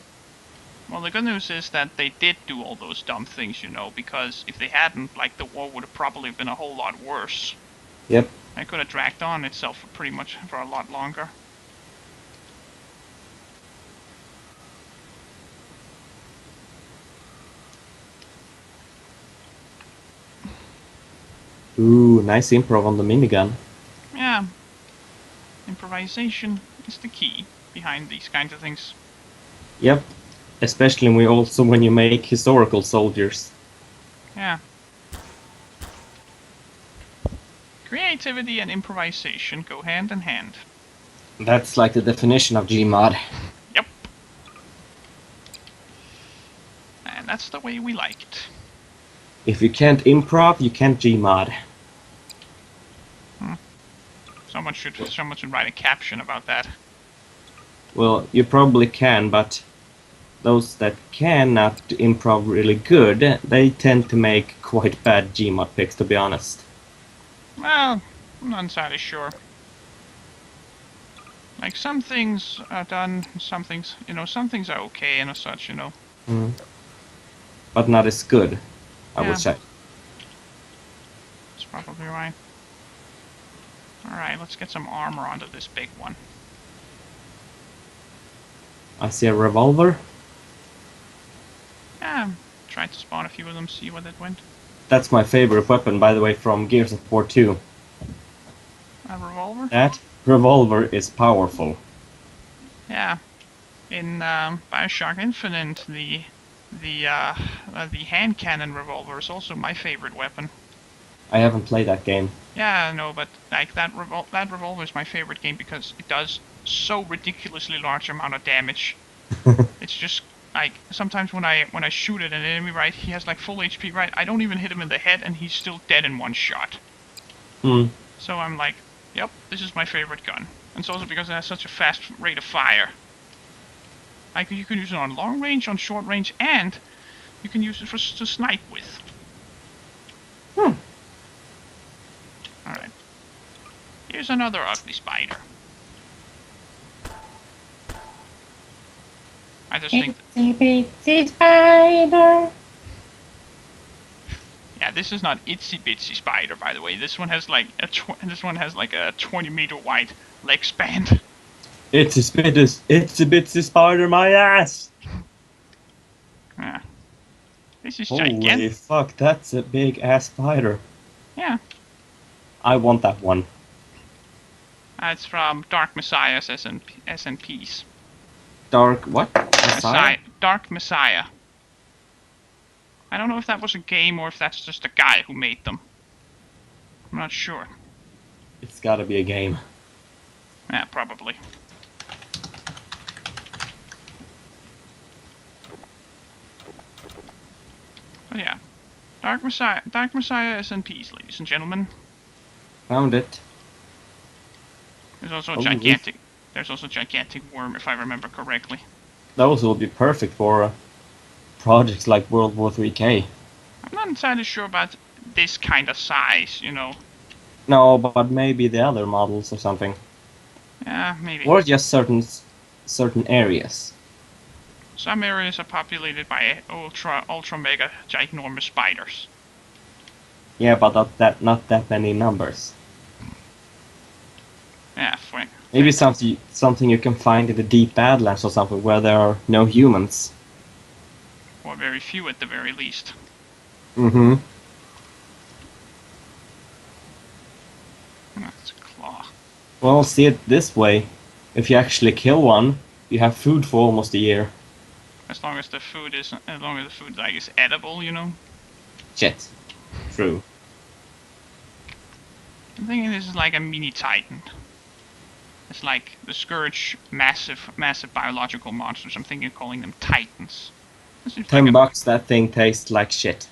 B: Well, the good news is that they did do all those dumb things, you know, because if they hadn't, like, the war would have probably been a whole lot worse.
A: Yep.
B: It could have dragged on itself for a lot longer.
A: Ooh, nice improv on the minigun.
B: Yeah. Improvisation is the key behind these kinds of things.
A: Yep. Especially when you make historical soldiers.
B: Yeah. Creativity and improvisation go hand in hand.
A: That's like the definition of Gmod.
B: Yep. And That's the way we like it.
A: If you can't improv, you can't Gmod.
B: Someone should write a caption about that.
A: Well, you probably can, but those that cannot improv really good, they tend to make quite bad Gmod picks, to be honest.
B: Well, I'm not entirely sure. Like, some things are done, some things, some things are okay and such,
A: But not as good, I
B: Yeah.
A: would say.
B: That's probably right. Alright, let's get some armor onto this big one.
A: I see a revolver.
B: Yeah, tried to spawn a few of them, see where that went.
A: That's my favorite weapon, by the way, from Gears of War 2.
B: A revolver?
A: That revolver is powerful.
B: Yeah. In Bioshock Infinite, the hand cannon revolver is also my favorite weapon.
A: I haven't played that game.
B: Yeah, I know, but like that revolver is my favorite game because it does so ridiculously large amount of damage. It's just like sometimes when I shoot at an enemy, right, he has like full HP, right? I don't even hit him in the head, and he's still dead in one shot. So I'm like, yep, this is my favorite gun. And it's also because it has such a fast rate of fire. Like you can use it on long range, on short range, and you can use it to snipe with. Alright. Here's another ugly spider. I just think...
C: Itsy bitsy spider.
B: Yeah, this is not itsy bitsy spider, by the way. This one has like a 20-meter wide leg span.
A: It's a bitsy spider, my ass!
B: Yeah. This is
A: Holy
B: gigantic.
A: fuck, that's a big ass spider.
B: Yeah.
A: I want that one.
B: It's from Dark Messiah's SNPs.
A: Dark what? Messiah?
B: Dark Messiah. I don't know if that was a game or if that's just a guy who made them. I'm not sure.
A: It's gotta be a game.
B: Yeah, probably. But yeah. Dark Messiah SNPs, ladies and gentlemen.
A: Found it.
B: There's also
A: Oh,
B: gigantic. There's also a gigantic worm, if I remember correctly.
A: Those will be perfect for projects like World War 3K.
B: I'm not entirely sure about this kind of size,
A: No, but maybe the other models or something.
B: Yeah, maybe.
A: Or just certain areas.
B: Some areas are populated by ultra mega ginormous spiders.
A: Yeah, but not that many numbers.
B: Yeah,
A: Maybe something you can find in the deep badlands or something where there are no humans.
B: or very few at the very least.
A: Mm-hmm.
B: That's a claw.
A: Well, see it this way. If you actually kill one, you have food for almost a year.
B: As long as the food like is edible,
A: Shit. True.
B: I'm thinking this is like a mini Titan. It's like the Scourge massive biological monsters. I'm thinking of calling them Titans. This seems like
A: $10, that thing tastes like shit.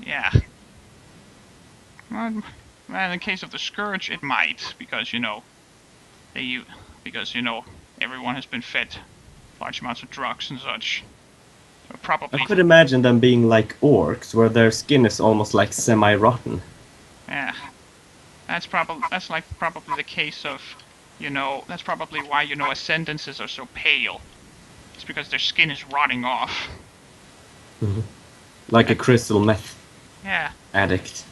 B: Yeah. Well, in the case of the Scourge, it might, because everyone has been fed large amounts of drugs and such. So probably.
A: I could imagine them being like orcs, where their skin is almost like semi-rotten.
B: Yeah. That's probably the case of, that's probably why ascendances are so pale. It's because their skin is rotting off.
A: Like a crystal meth
B: Yeah.
A: addict.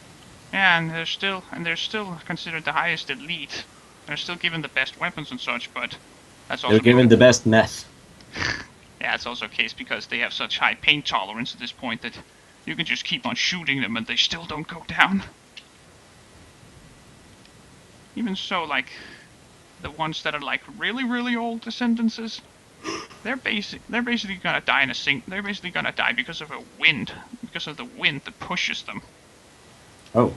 B: Yeah, and they're still considered the highest elite. They're still given the best weapons and such, but that's also
A: They're given the best meth.
B: Yeah, it's also a case because they have such high pain tolerance at this point that you can just keep on shooting them and they still don't go down. Even so, like, the ones that are like really, really old ascendances, they're basically gonna die they're basically gonna die because of the wind that pushes them.
A: Oh.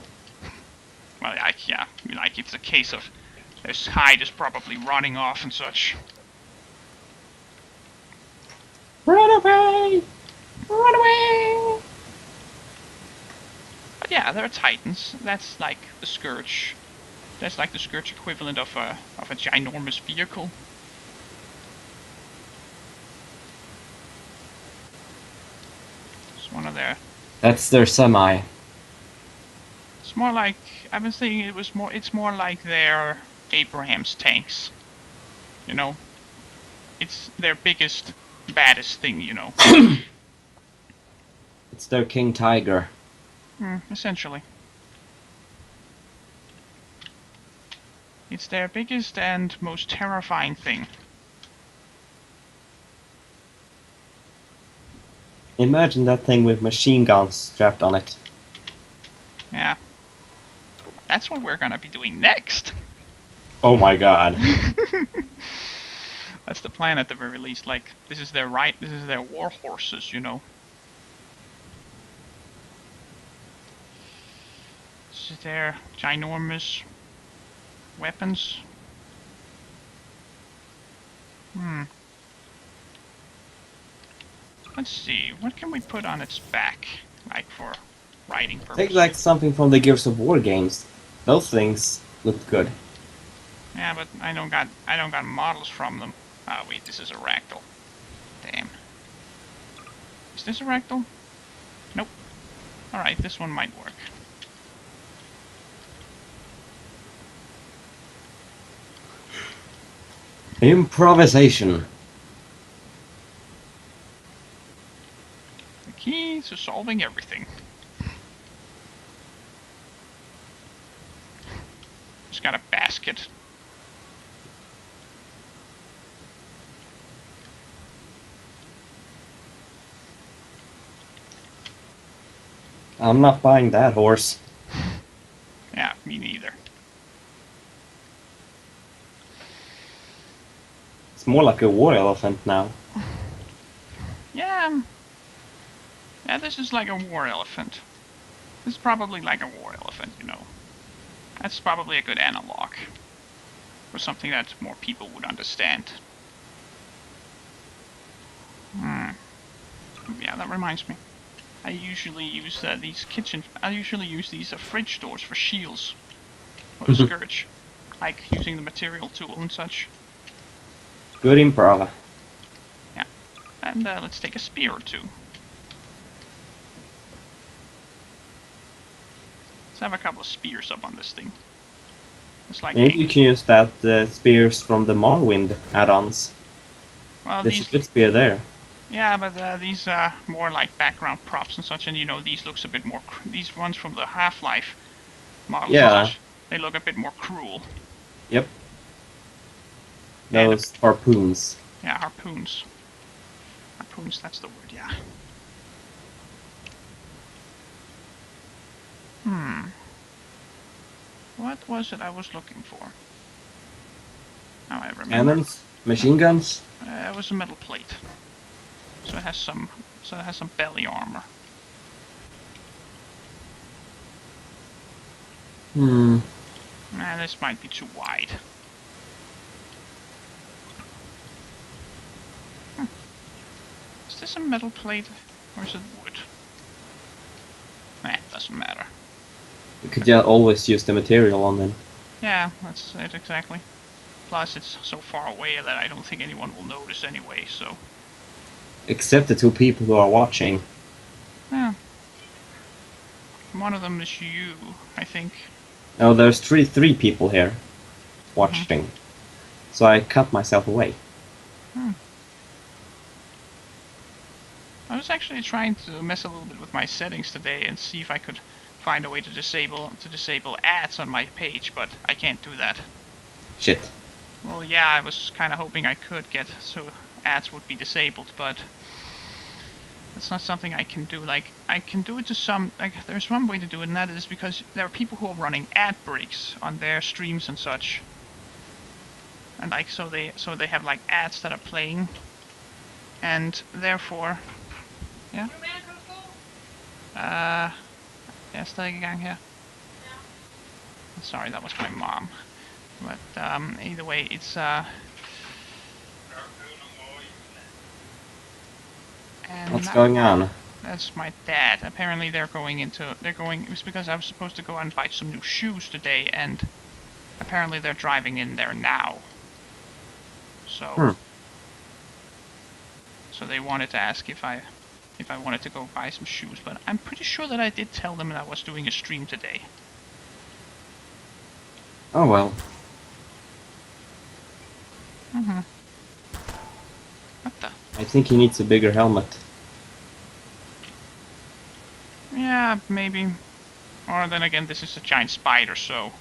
B: Well, it's a case of their hide is probably rotting off and such.
A: Run away!
C: Run away!
B: But yeah, they're Titans. That's like the Scourge. That's like the Scourge equivalent of a ginormous vehicle. It's one of their.
A: That's their semi.
B: It's more like I've been thinking it was more. It's more like their Abraham's tanks. You know, it's their biggest, baddest thing. You know.
A: It's their King Tiger.
B: Essentially. It's their biggest and most terrifying thing.
A: Imagine that thing with machine guns strapped on it.
B: Yeah. That's what we're gonna be doing next.
A: Oh my god.
B: That's the plan at the very least. Like, this is their war horses, you know. This is their ginormous weapons. Let's see, what can we put on its back, like for riding purposes?
A: Take like something from the Gears of War games. Those things look good.
B: Yeah, but I don't got models from them. Ah, wait, this is a ragdoll. Damn. Is this a ragdoll? Nope. Alright, this one might work.
A: Improvisation.
B: The key to solving everything. Just got a basket.
A: I'm not buying that horse.
B: Yeah, me neither.
A: It's more like a war elephant now.
B: Yeah. Yeah, this is like a war elephant. This is probably like a war elephant, you know. That's probably a good analog. For something that more people would understand. Yeah, that reminds me. I usually use these fridge doors for shields. Or the Scourge. Like using the material tool and such.
A: Good improv.
B: Yeah. And let's take a spear or two. Let's have a couple of spears up on this thing. It's like
A: Maybe you can use that spears from the Morrowind add-ons.
B: well,
A: There's a good spear there.
B: Yeah, but these are more like background props and such, and you know, these looks a bit more. These ones from the Half-Life models,
A: Yeah.
B: they look a bit more cruel.
A: Yep. Those harpoons.
B: Yeah, harpoons. Harpoons, that's the word, yeah. What was it I was looking for? Now I remember.
A: Cannons? Machine guns?
B: It was a metal plate. So it has some belly armor. This might be too wide. Is this a metal plate or is it wood? It doesn't matter.
A: You could just always use the material on them.
B: Yeah, that's it exactly. Plus it's so far away that I don't think anyone will notice anyway, so...
A: Except the two people who are watching.
B: Yeah. One of them is you, I think.
A: Oh, there's three people here watching. So I cut myself away.
B: I was actually trying to mess a little bit with my settings today and see if I could find a way to disable ads on my page, but I can't do that.
A: Shit.
B: Well, yeah, I was kind of hoping I could get so ads would be disabled, but that's not something I can do. Like, I can do it to some, like, there's one way to do it, and that is because there are people who are running ad breaks on their streams and such. And like, so they have like ads that are playing, and therefore, yeah. Jeg er stadig I gang her. Sorry, that was my mom. But either way, it's
A: What's going on?
B: That's my dad. Apparently they're going. It was because I was supposed to go and buy some new shoes today, and apparently they're driving in there now. So, so they wanted to ask if I wanted to go buy some shoes, but I'm pretty sure that I did tell them that I was doing a stream today.
A: Oh well.
B: What the?
A: I think he needs a bigger helmet.
B: Yeah, maybe. Or then again, this is a giant spider, so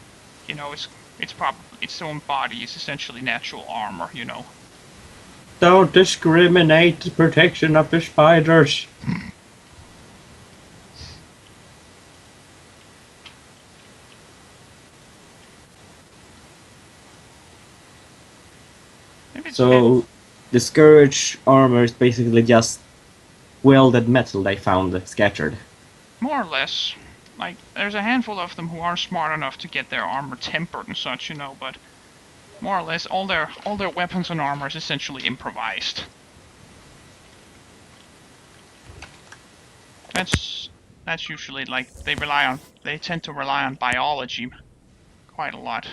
B: you know, its own body is essentially natural armor, you know.
A: Don't discriminate the protection of the spiders. So, the Scourge armor is basically just welded metal they found scattered.
B: More or less. Like, there's a handful of them who are smart enough to get their armor tempered and such, you know, but more or less all their weapons and armor is essentially improvised. That's usually like they tend to rely on biology quite a lot.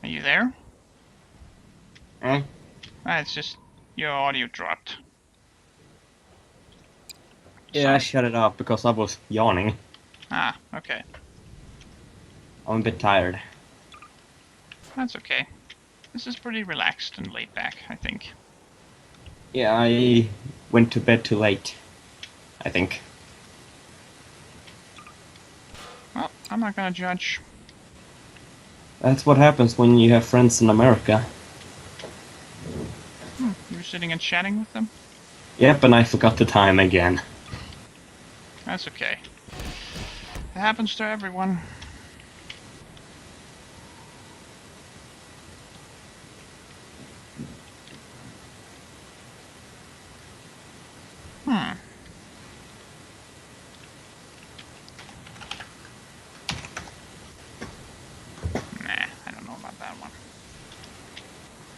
B: Are you there?
A: Eh?
B: It's just your audio dropped.
A: Yeah, I shut it off because I was yawning.
B: Ah, okay.
A: I'm a bit tired.
B: That's okay. This is pretty relaxed and laid back, I think.
A: Yeah, I went to bed too late. I think.
B: Well, I'm not gonna judge.
A: That's what happens when you have friends in America.
B: You were sitting and chatting with them?
A: Yep, and I forgot the time again.
B: That's okay. It happens to everyone. Nah, I don't know about that one.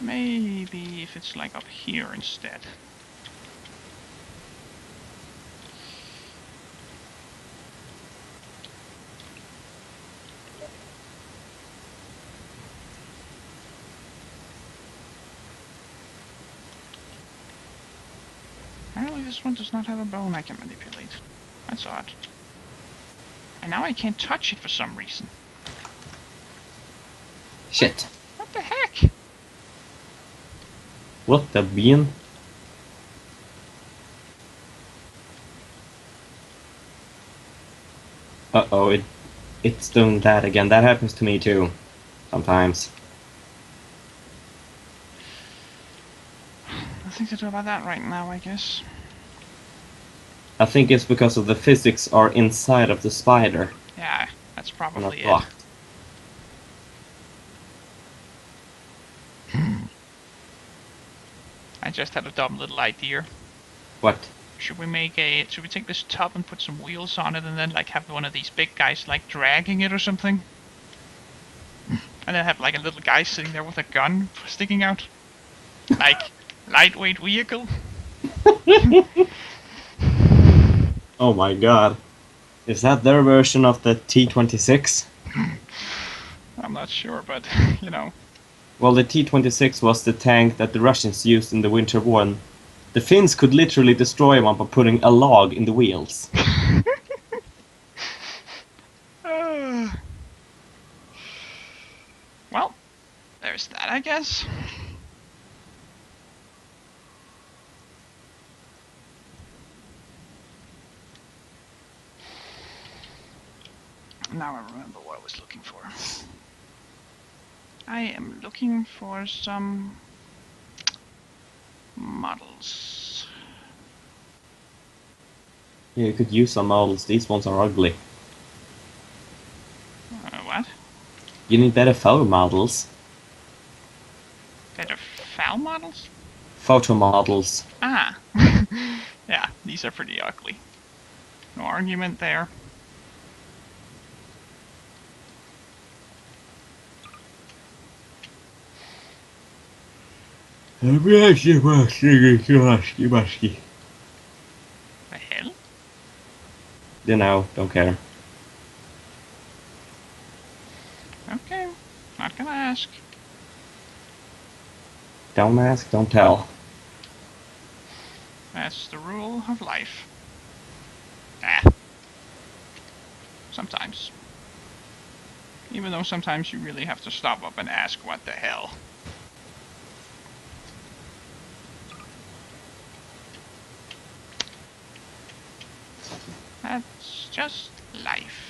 B: Maybe if it's like up here instead. Apparently this one does not have a bone I can manipulate. That's odd. And now I can't touch it for some reason.
A: Shit.
B: What the heck?
A: What the bean? Uh-oh, it's doing that again. That happens to me too. Sometimes.
B: Nothing to do about that right now, I guess.
A: I think it's because of the physics are inside of the spider.
B: Yeah, that's probably
A: Not
B: it.
A: blocked.
B: I just had a dumb little idea.
A: What?
B: Should we take this tub and put some wheels on it and then like have one of these big guys like dragging it or something? And then have like a little guy sitting there with a gun sticking out? Like, lightweight vehicle?
A: Oh my god. Is that their version of the T-26?
B: I'm not sure, but, you know.
A: Well, the T-26 was the tank that the Russians used in the Winter War. And the Finns could literally destroy one by putting a log in the wheels.
B: Well, there's that, I guess. Now I remember what I was looking for. I am looking for some models.
A: Yeah, you could use some models. These ones are ugly.
B: What?
A: You need better photo models.
B: Better foul models?
A: Photo models.
B: Ah. Yeah, these are pretty ugly. No argument there.
A: You know, don't care.
B: Okay, not gonna ask.
A: Don't ask, don't tell.
B: That's the rule of life. Ah. Sometimes. Even though sometimes you really have to stop up and ask what the hell. That's just life.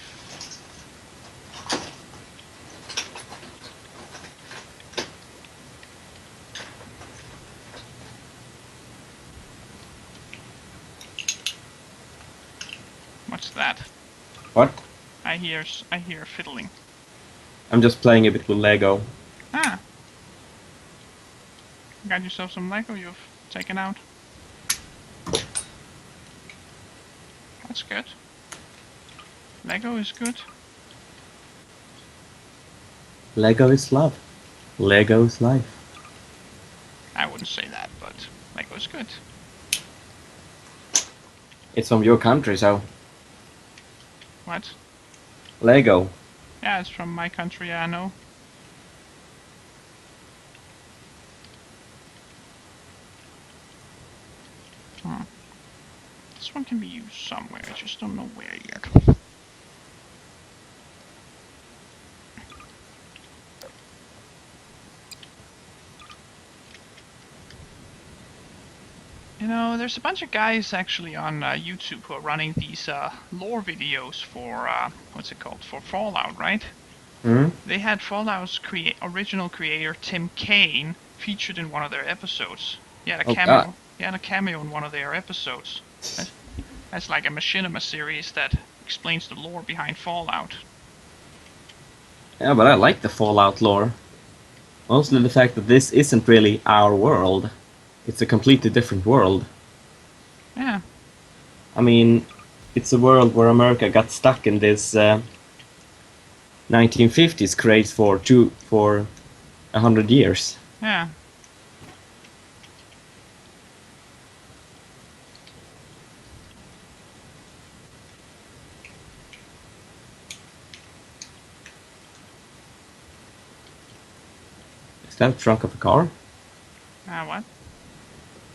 B: What's that?
A: What?
B: I hear fiddling.
A: I'm just playing a bit with Lego.
B: Ah. Got yourself some Lego you've taken out. That's good. Lego is good.
A: Lego is love. Lego is life.
B: I wouldn't say that, but Lego is good.
A: It's from your country, so...
B: What?
A: Lego.
B: Yeah, it's from my country, I know. This one can be used somewhere, I just don't know where yet. You know, there's a bunch of guys actually on YouTube who are running these lore videos for, what's it called, for Fallout, right?
A: Hmm?
B: They had Fallout's original creator, Tim Kaine, featured in one of their episodes. He had a cameo.
A: God.
B: He had a cameo in one of their episodes. That's like a machinima series that explains the lore behind Fallout.
A: Yeah, but I like the Fallout lore. Mostly the fact that this isn't really our world. It's a completely different world.
B: Yeah.
A: I mean, it's a world where America got stuck in this 1950s craze for 100 years.
B: Yeah.
A: Is that the trunk of a car?
B: What?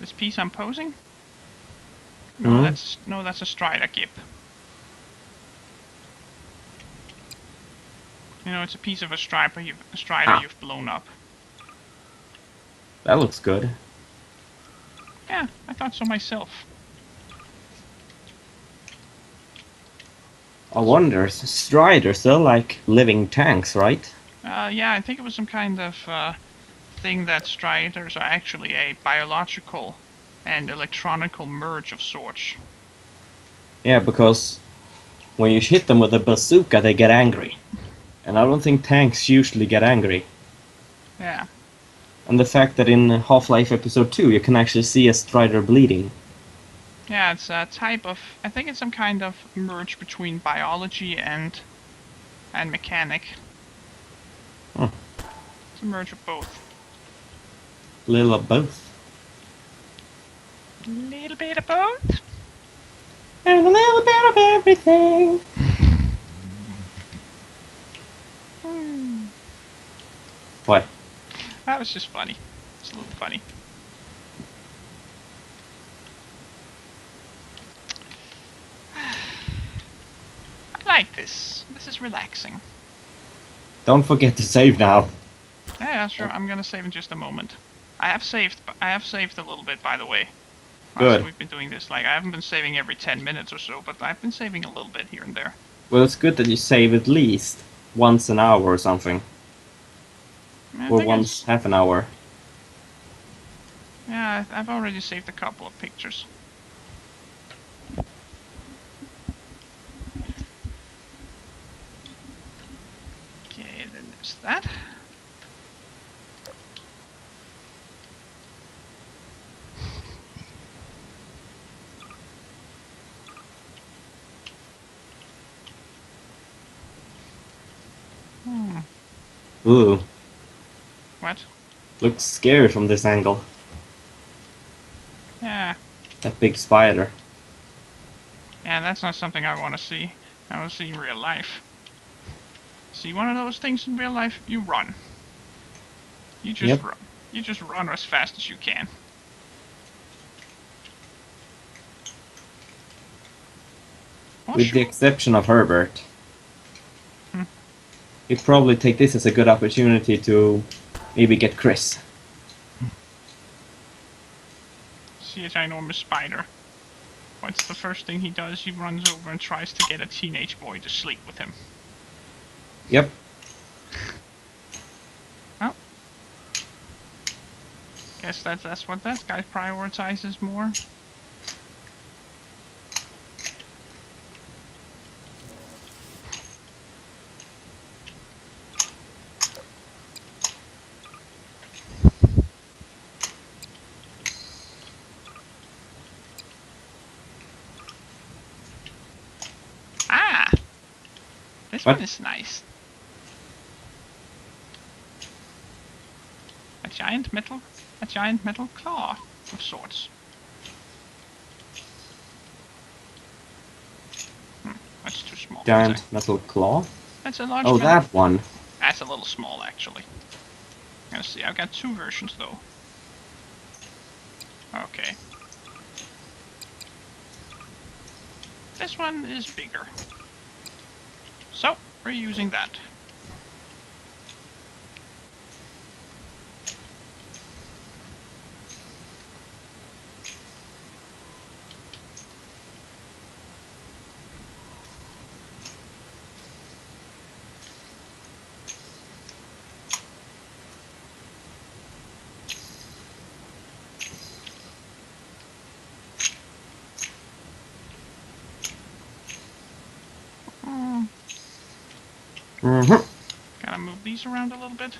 B: This piece I'm posing?
A: Mhm.
B: No, that's a Strider Gip. You know, it's a piece of a Strider you've blown up.
A: That looks good.
B: Yeah, I thought so myself.
A: I wonder, Striders, they're like living tanks, right?
B: Yeah, I think it was some kind of thing that Striders are actually a biological and electronical merge of sorts.
A: Yeah, because when you hit them with a bazooka, they get angry. And I don't think tanks usually get angry.
B: Yeah.
A: And the fact that in Half-Life Episode 2 you can actually see a Strider bleeding.
B: Yeah, it's a type of... I think it's some kind of merge between biology and mechanic.
A: Huh.
B: It's a merge of both.
A: A little of both.
B: A little bit of both?
A: And a little bit of everything. What?
B: That was just funny. It's a little funny. I like this. This is relaxing.
A: Don't forget to save now.
B: Yeah, sure. I'm gonna save in just a moment. I have saved a little bit, by the way.
A: Good.
B: So we've been doing this. Like, I haven't been saving every 10 minutes or so, but I've been saving a little bit here and there.
A: Well, it's good that you save at least once an hour or something.
B: I
A: Or
B: think
A: once half an hour.
B: Yeah, I've already saved a couple of pictures. Okay, then there's that.
A: Ooh,
B: What?
A: looks scary from this angle.
B: Yeah.
A: That big spider.
B: Yeah, that's not something I want to see. I want to see in real life. See one of those things in real life, you run. You just
A: Yep.
B: run. You just run as fast as you can.
A: With the exception of Herbert. He'd probably take this as a good opportunity to maybe get Chris.
B: See a ginormous spider. What's the first thing he does? He runs over and tries to get a teenage boy to sleep with him.
A: Yep.
B: Well, guess that's what that guy prioritizes more. Ah! This
A: What?
B: one is nice. A giant metal claw of sorts. That's too small.
A: Giant metal claw.
B: That's a large
A: Oh,
B: metal.
A: that one.
B: That's a little small, actually. Let's see, I've got two versions, though. Okay. This one is bigger. So, we're using that. Gotta move these around a little bit.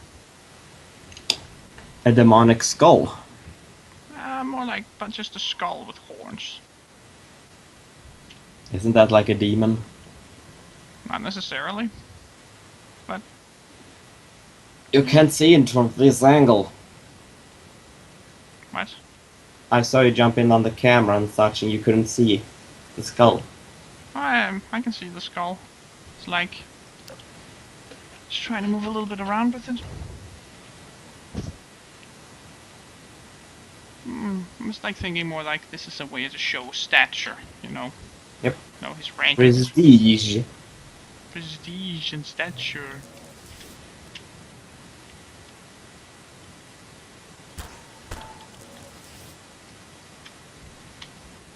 A: A demonic skull.
B: More like but just a skull with horns.
A: Isn't that like a demon?
B: Not necessarily. But
A: You can't see it from this angle.
B: what?
A: I saw you jump in on the camera and such, and you couldn't see the skull.
B: I can see the skull. It's like just trying to move a little bit around with it. I was like thinking more like this is a way to show stature, you know.
A: Yep.
B: No, his rank.
A: Prestige.
B: Prestige and stature.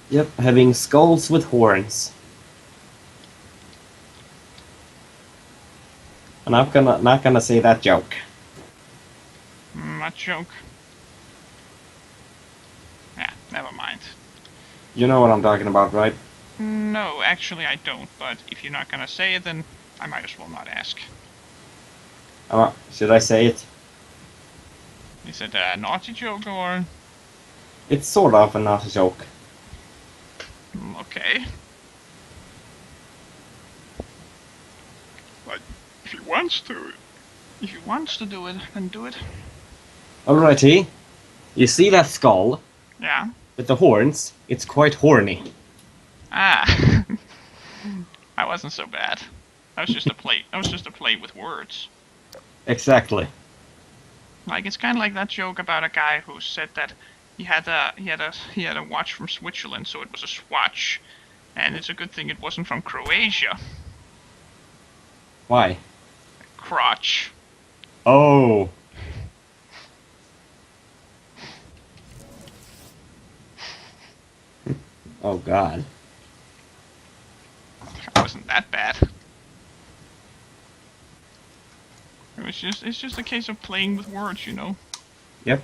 A: Yep, having skulls with horns. And I'm not gonna say that joke.
B: Not joke. Yeah, never mind.
A: You know what I'm talking about, right?
B: No, actually I don't, but if you're not gonna say it, then I might as well not ask.
A: Should I say it?
B: Is it a naughty joke or...
A: It's sort of a naughty joke.
B: Okay. But if he wants to do it, then do it.
A: Alrighty. You see that skull?
B: Yeah.
A: With the horns? It's quite horny.
B: Ah. I wasn't so bad. That was just a play. That was just a play with words.
A: Exactly.
B: Like it's kind of like that joke about a guy who said that he had a watch from Switzerland, so it was a swatch, and it's a good thing it wasn't from Croatia.
A: Why?
B: Crotch.
A: Oh. Oh God.
B: It wasn't that bad. It's just a case of playing with words, you know.
A: Yep.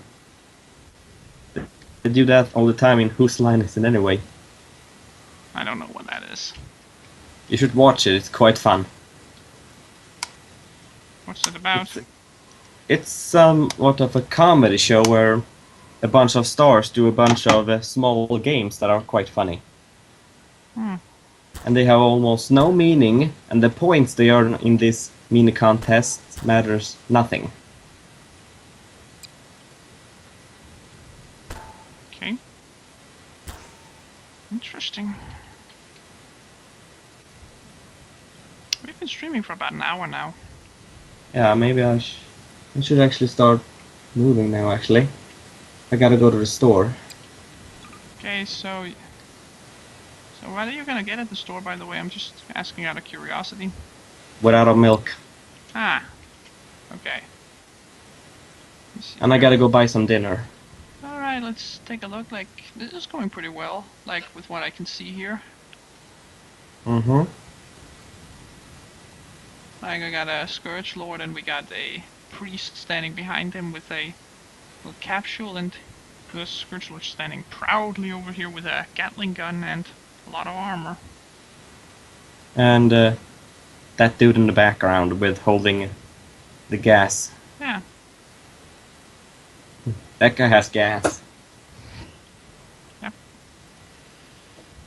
A: They do that all the time in Whose Line Is It Anyway?
B: I don't know what that is.
A: You should watch it, it's quite fun.
B: What's it about?
A: It's somewhat of a comedy show where a bunch of stars do a bunch of small games that are quite funny. And they have almost no meaning, and the points they earn in this mini contest matters nothing.
B: Okay. Interesting. streaming for about an hour now.
A: Yeah, maybe I should actually start moving now, actually. I gotta go to the store.
B: Okay, so what are you gonna get at the store, by the way? I'm just asking out of curiosity.
A: Without a milk.
B: Ah, okay. Let's see
A: And I
B: here.
A: gotta go buy some dinner.
B: Alright, let's take a look. Like, this is going pretty well, like, with what I can see here.
A: Mm-hmm.
B: Like, I got a Scourge Lord, and we got a priest standing behind him with a little capsule, and the Scourge Lord standing proudly over here with a Gatling gun and a lot of armor.
A: And that dude in the background with holding the gas.
B: Yeah.
A: That guy has gas.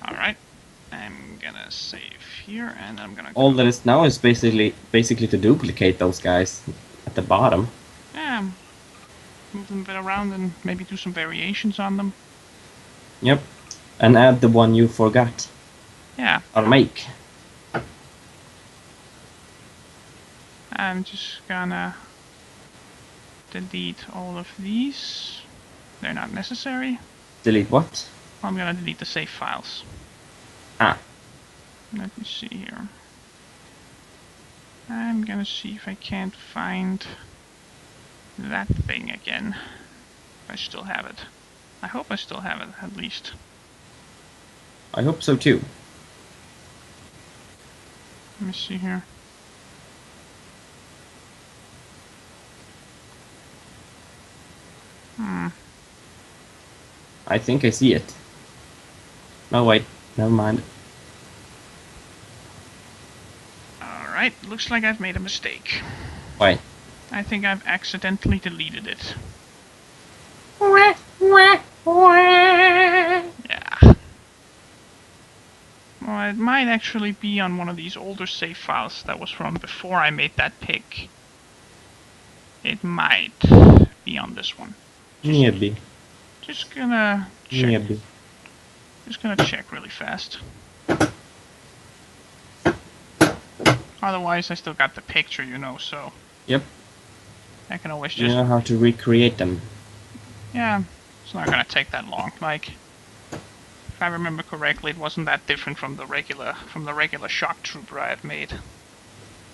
B: Alright. I'm gonna save here, and I'm gonna
A: All
B: go.
A: that is now is basically to duplicate those guys at the bottom.
B: Yeah. Move them a bit around and maybe do some variations on them.
A: Yep. And add the one you forgot.
B: Yeah.
A: Or make.
B: I'm just gonna delete all of these. They're not necessary.
A: Delete what?
B: I'm gonna delete the save files.
A: Ah.
B: Let me see here. I'm gonna see if I can't find that thing again. If I still have it. I hope I still have it, at least.
A: I hope so too.
B: Let me see here.
A: I think I see it. No, wait. Never mind.
B: Alright, looks like I've made a mistake.
A: Wait.
B: I think I've accidentally deleted it.
C: Wah, wah, wah.
B: Yeah. Well, it might actually be on one of these older save files that was from before I made that pick. It might be on this one.
A: Maybe.
B: Just gonna check.
A: Maybe.
B: Just gonna check really fast. Otherwise, I still got the picture, you know, so
A: Yep.
B: I can always
A: You
B: just...
A: know how to recreate them.
B: Yeah, it's not gonna take that long. Like, if I remember correctly, it wasn't that different from the regular shock trooper I had made.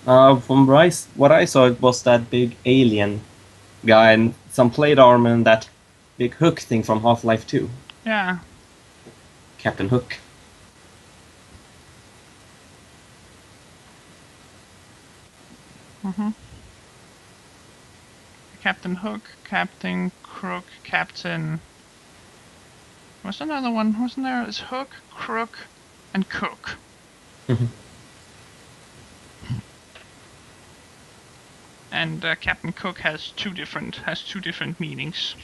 A: From what I saw, it was that big alien guy and some plate armor and that big hook thing from Half-Life 2.
B: Yeah.
A: Captain Hook.
B: Mm-hmm. Captain Hook, Captain Crook, Captain... What's another one? Wasn't there? It's Hook, Crook, and Cook. And Captain Cook has two different meanings.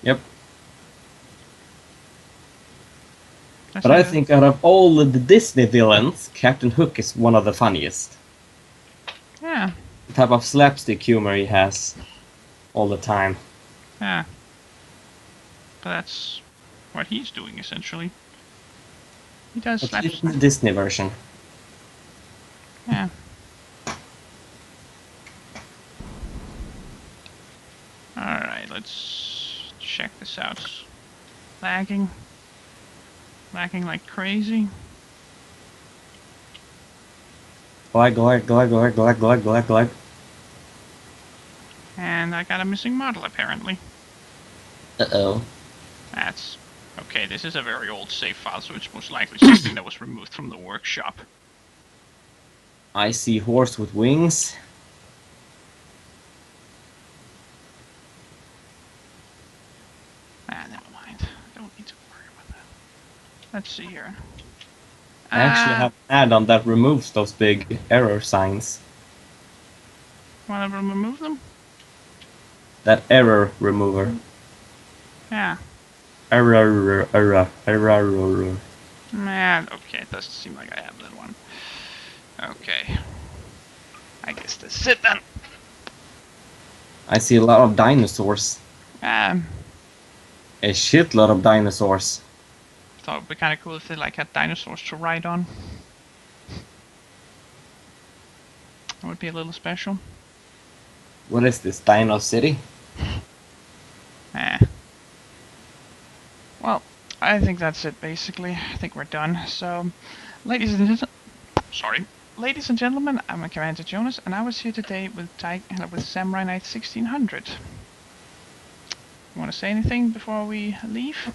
A: Yep. But I think out of all of the Disney villains, Captain Hook is one of the funniest.
B: Yeah.
A: The type of slapstick humor he has all the time.
B: Yeah. But that's what he's doing, essentially. He does
A: But it's
B: slapstick.
A: the Disney version.
B: Yeah. Alright, let's check this out. Lagging. Lagging like crazy.
A: Lag, lag, lag, lag, lag, lag, lag, lag.
B: And I got a missing model, apparently.
A: Uh-oh.
B: That's... Okay, this is a very old save file, so it's most likely something that was removed from the workshop.
A: I see horse with wings.
B: Ah, never mind. I don't need to worry about that. Let's see here.
A: I actually have an add-on that removes those big error signs.
B: Want to remove them?
A: That error remover.
B: Yeah.
A: Error.
B: Man, okay, it doesn't seem like I have that one. Okay. I guess that's it then.
A: I see a lot of dinosaurs. A shitload of dinosaurs.
B: Thought it'd be kind of cool if they like had dinosaurs to ride on. That would be a little special.
A: What is this, Dino City?
B: Well, I think that's it basically. I think we're done. So, ladies and gentlemen, I'm CommanderJonas, and I was here today with Samurai Knight 1600. You want to say anything before we leave?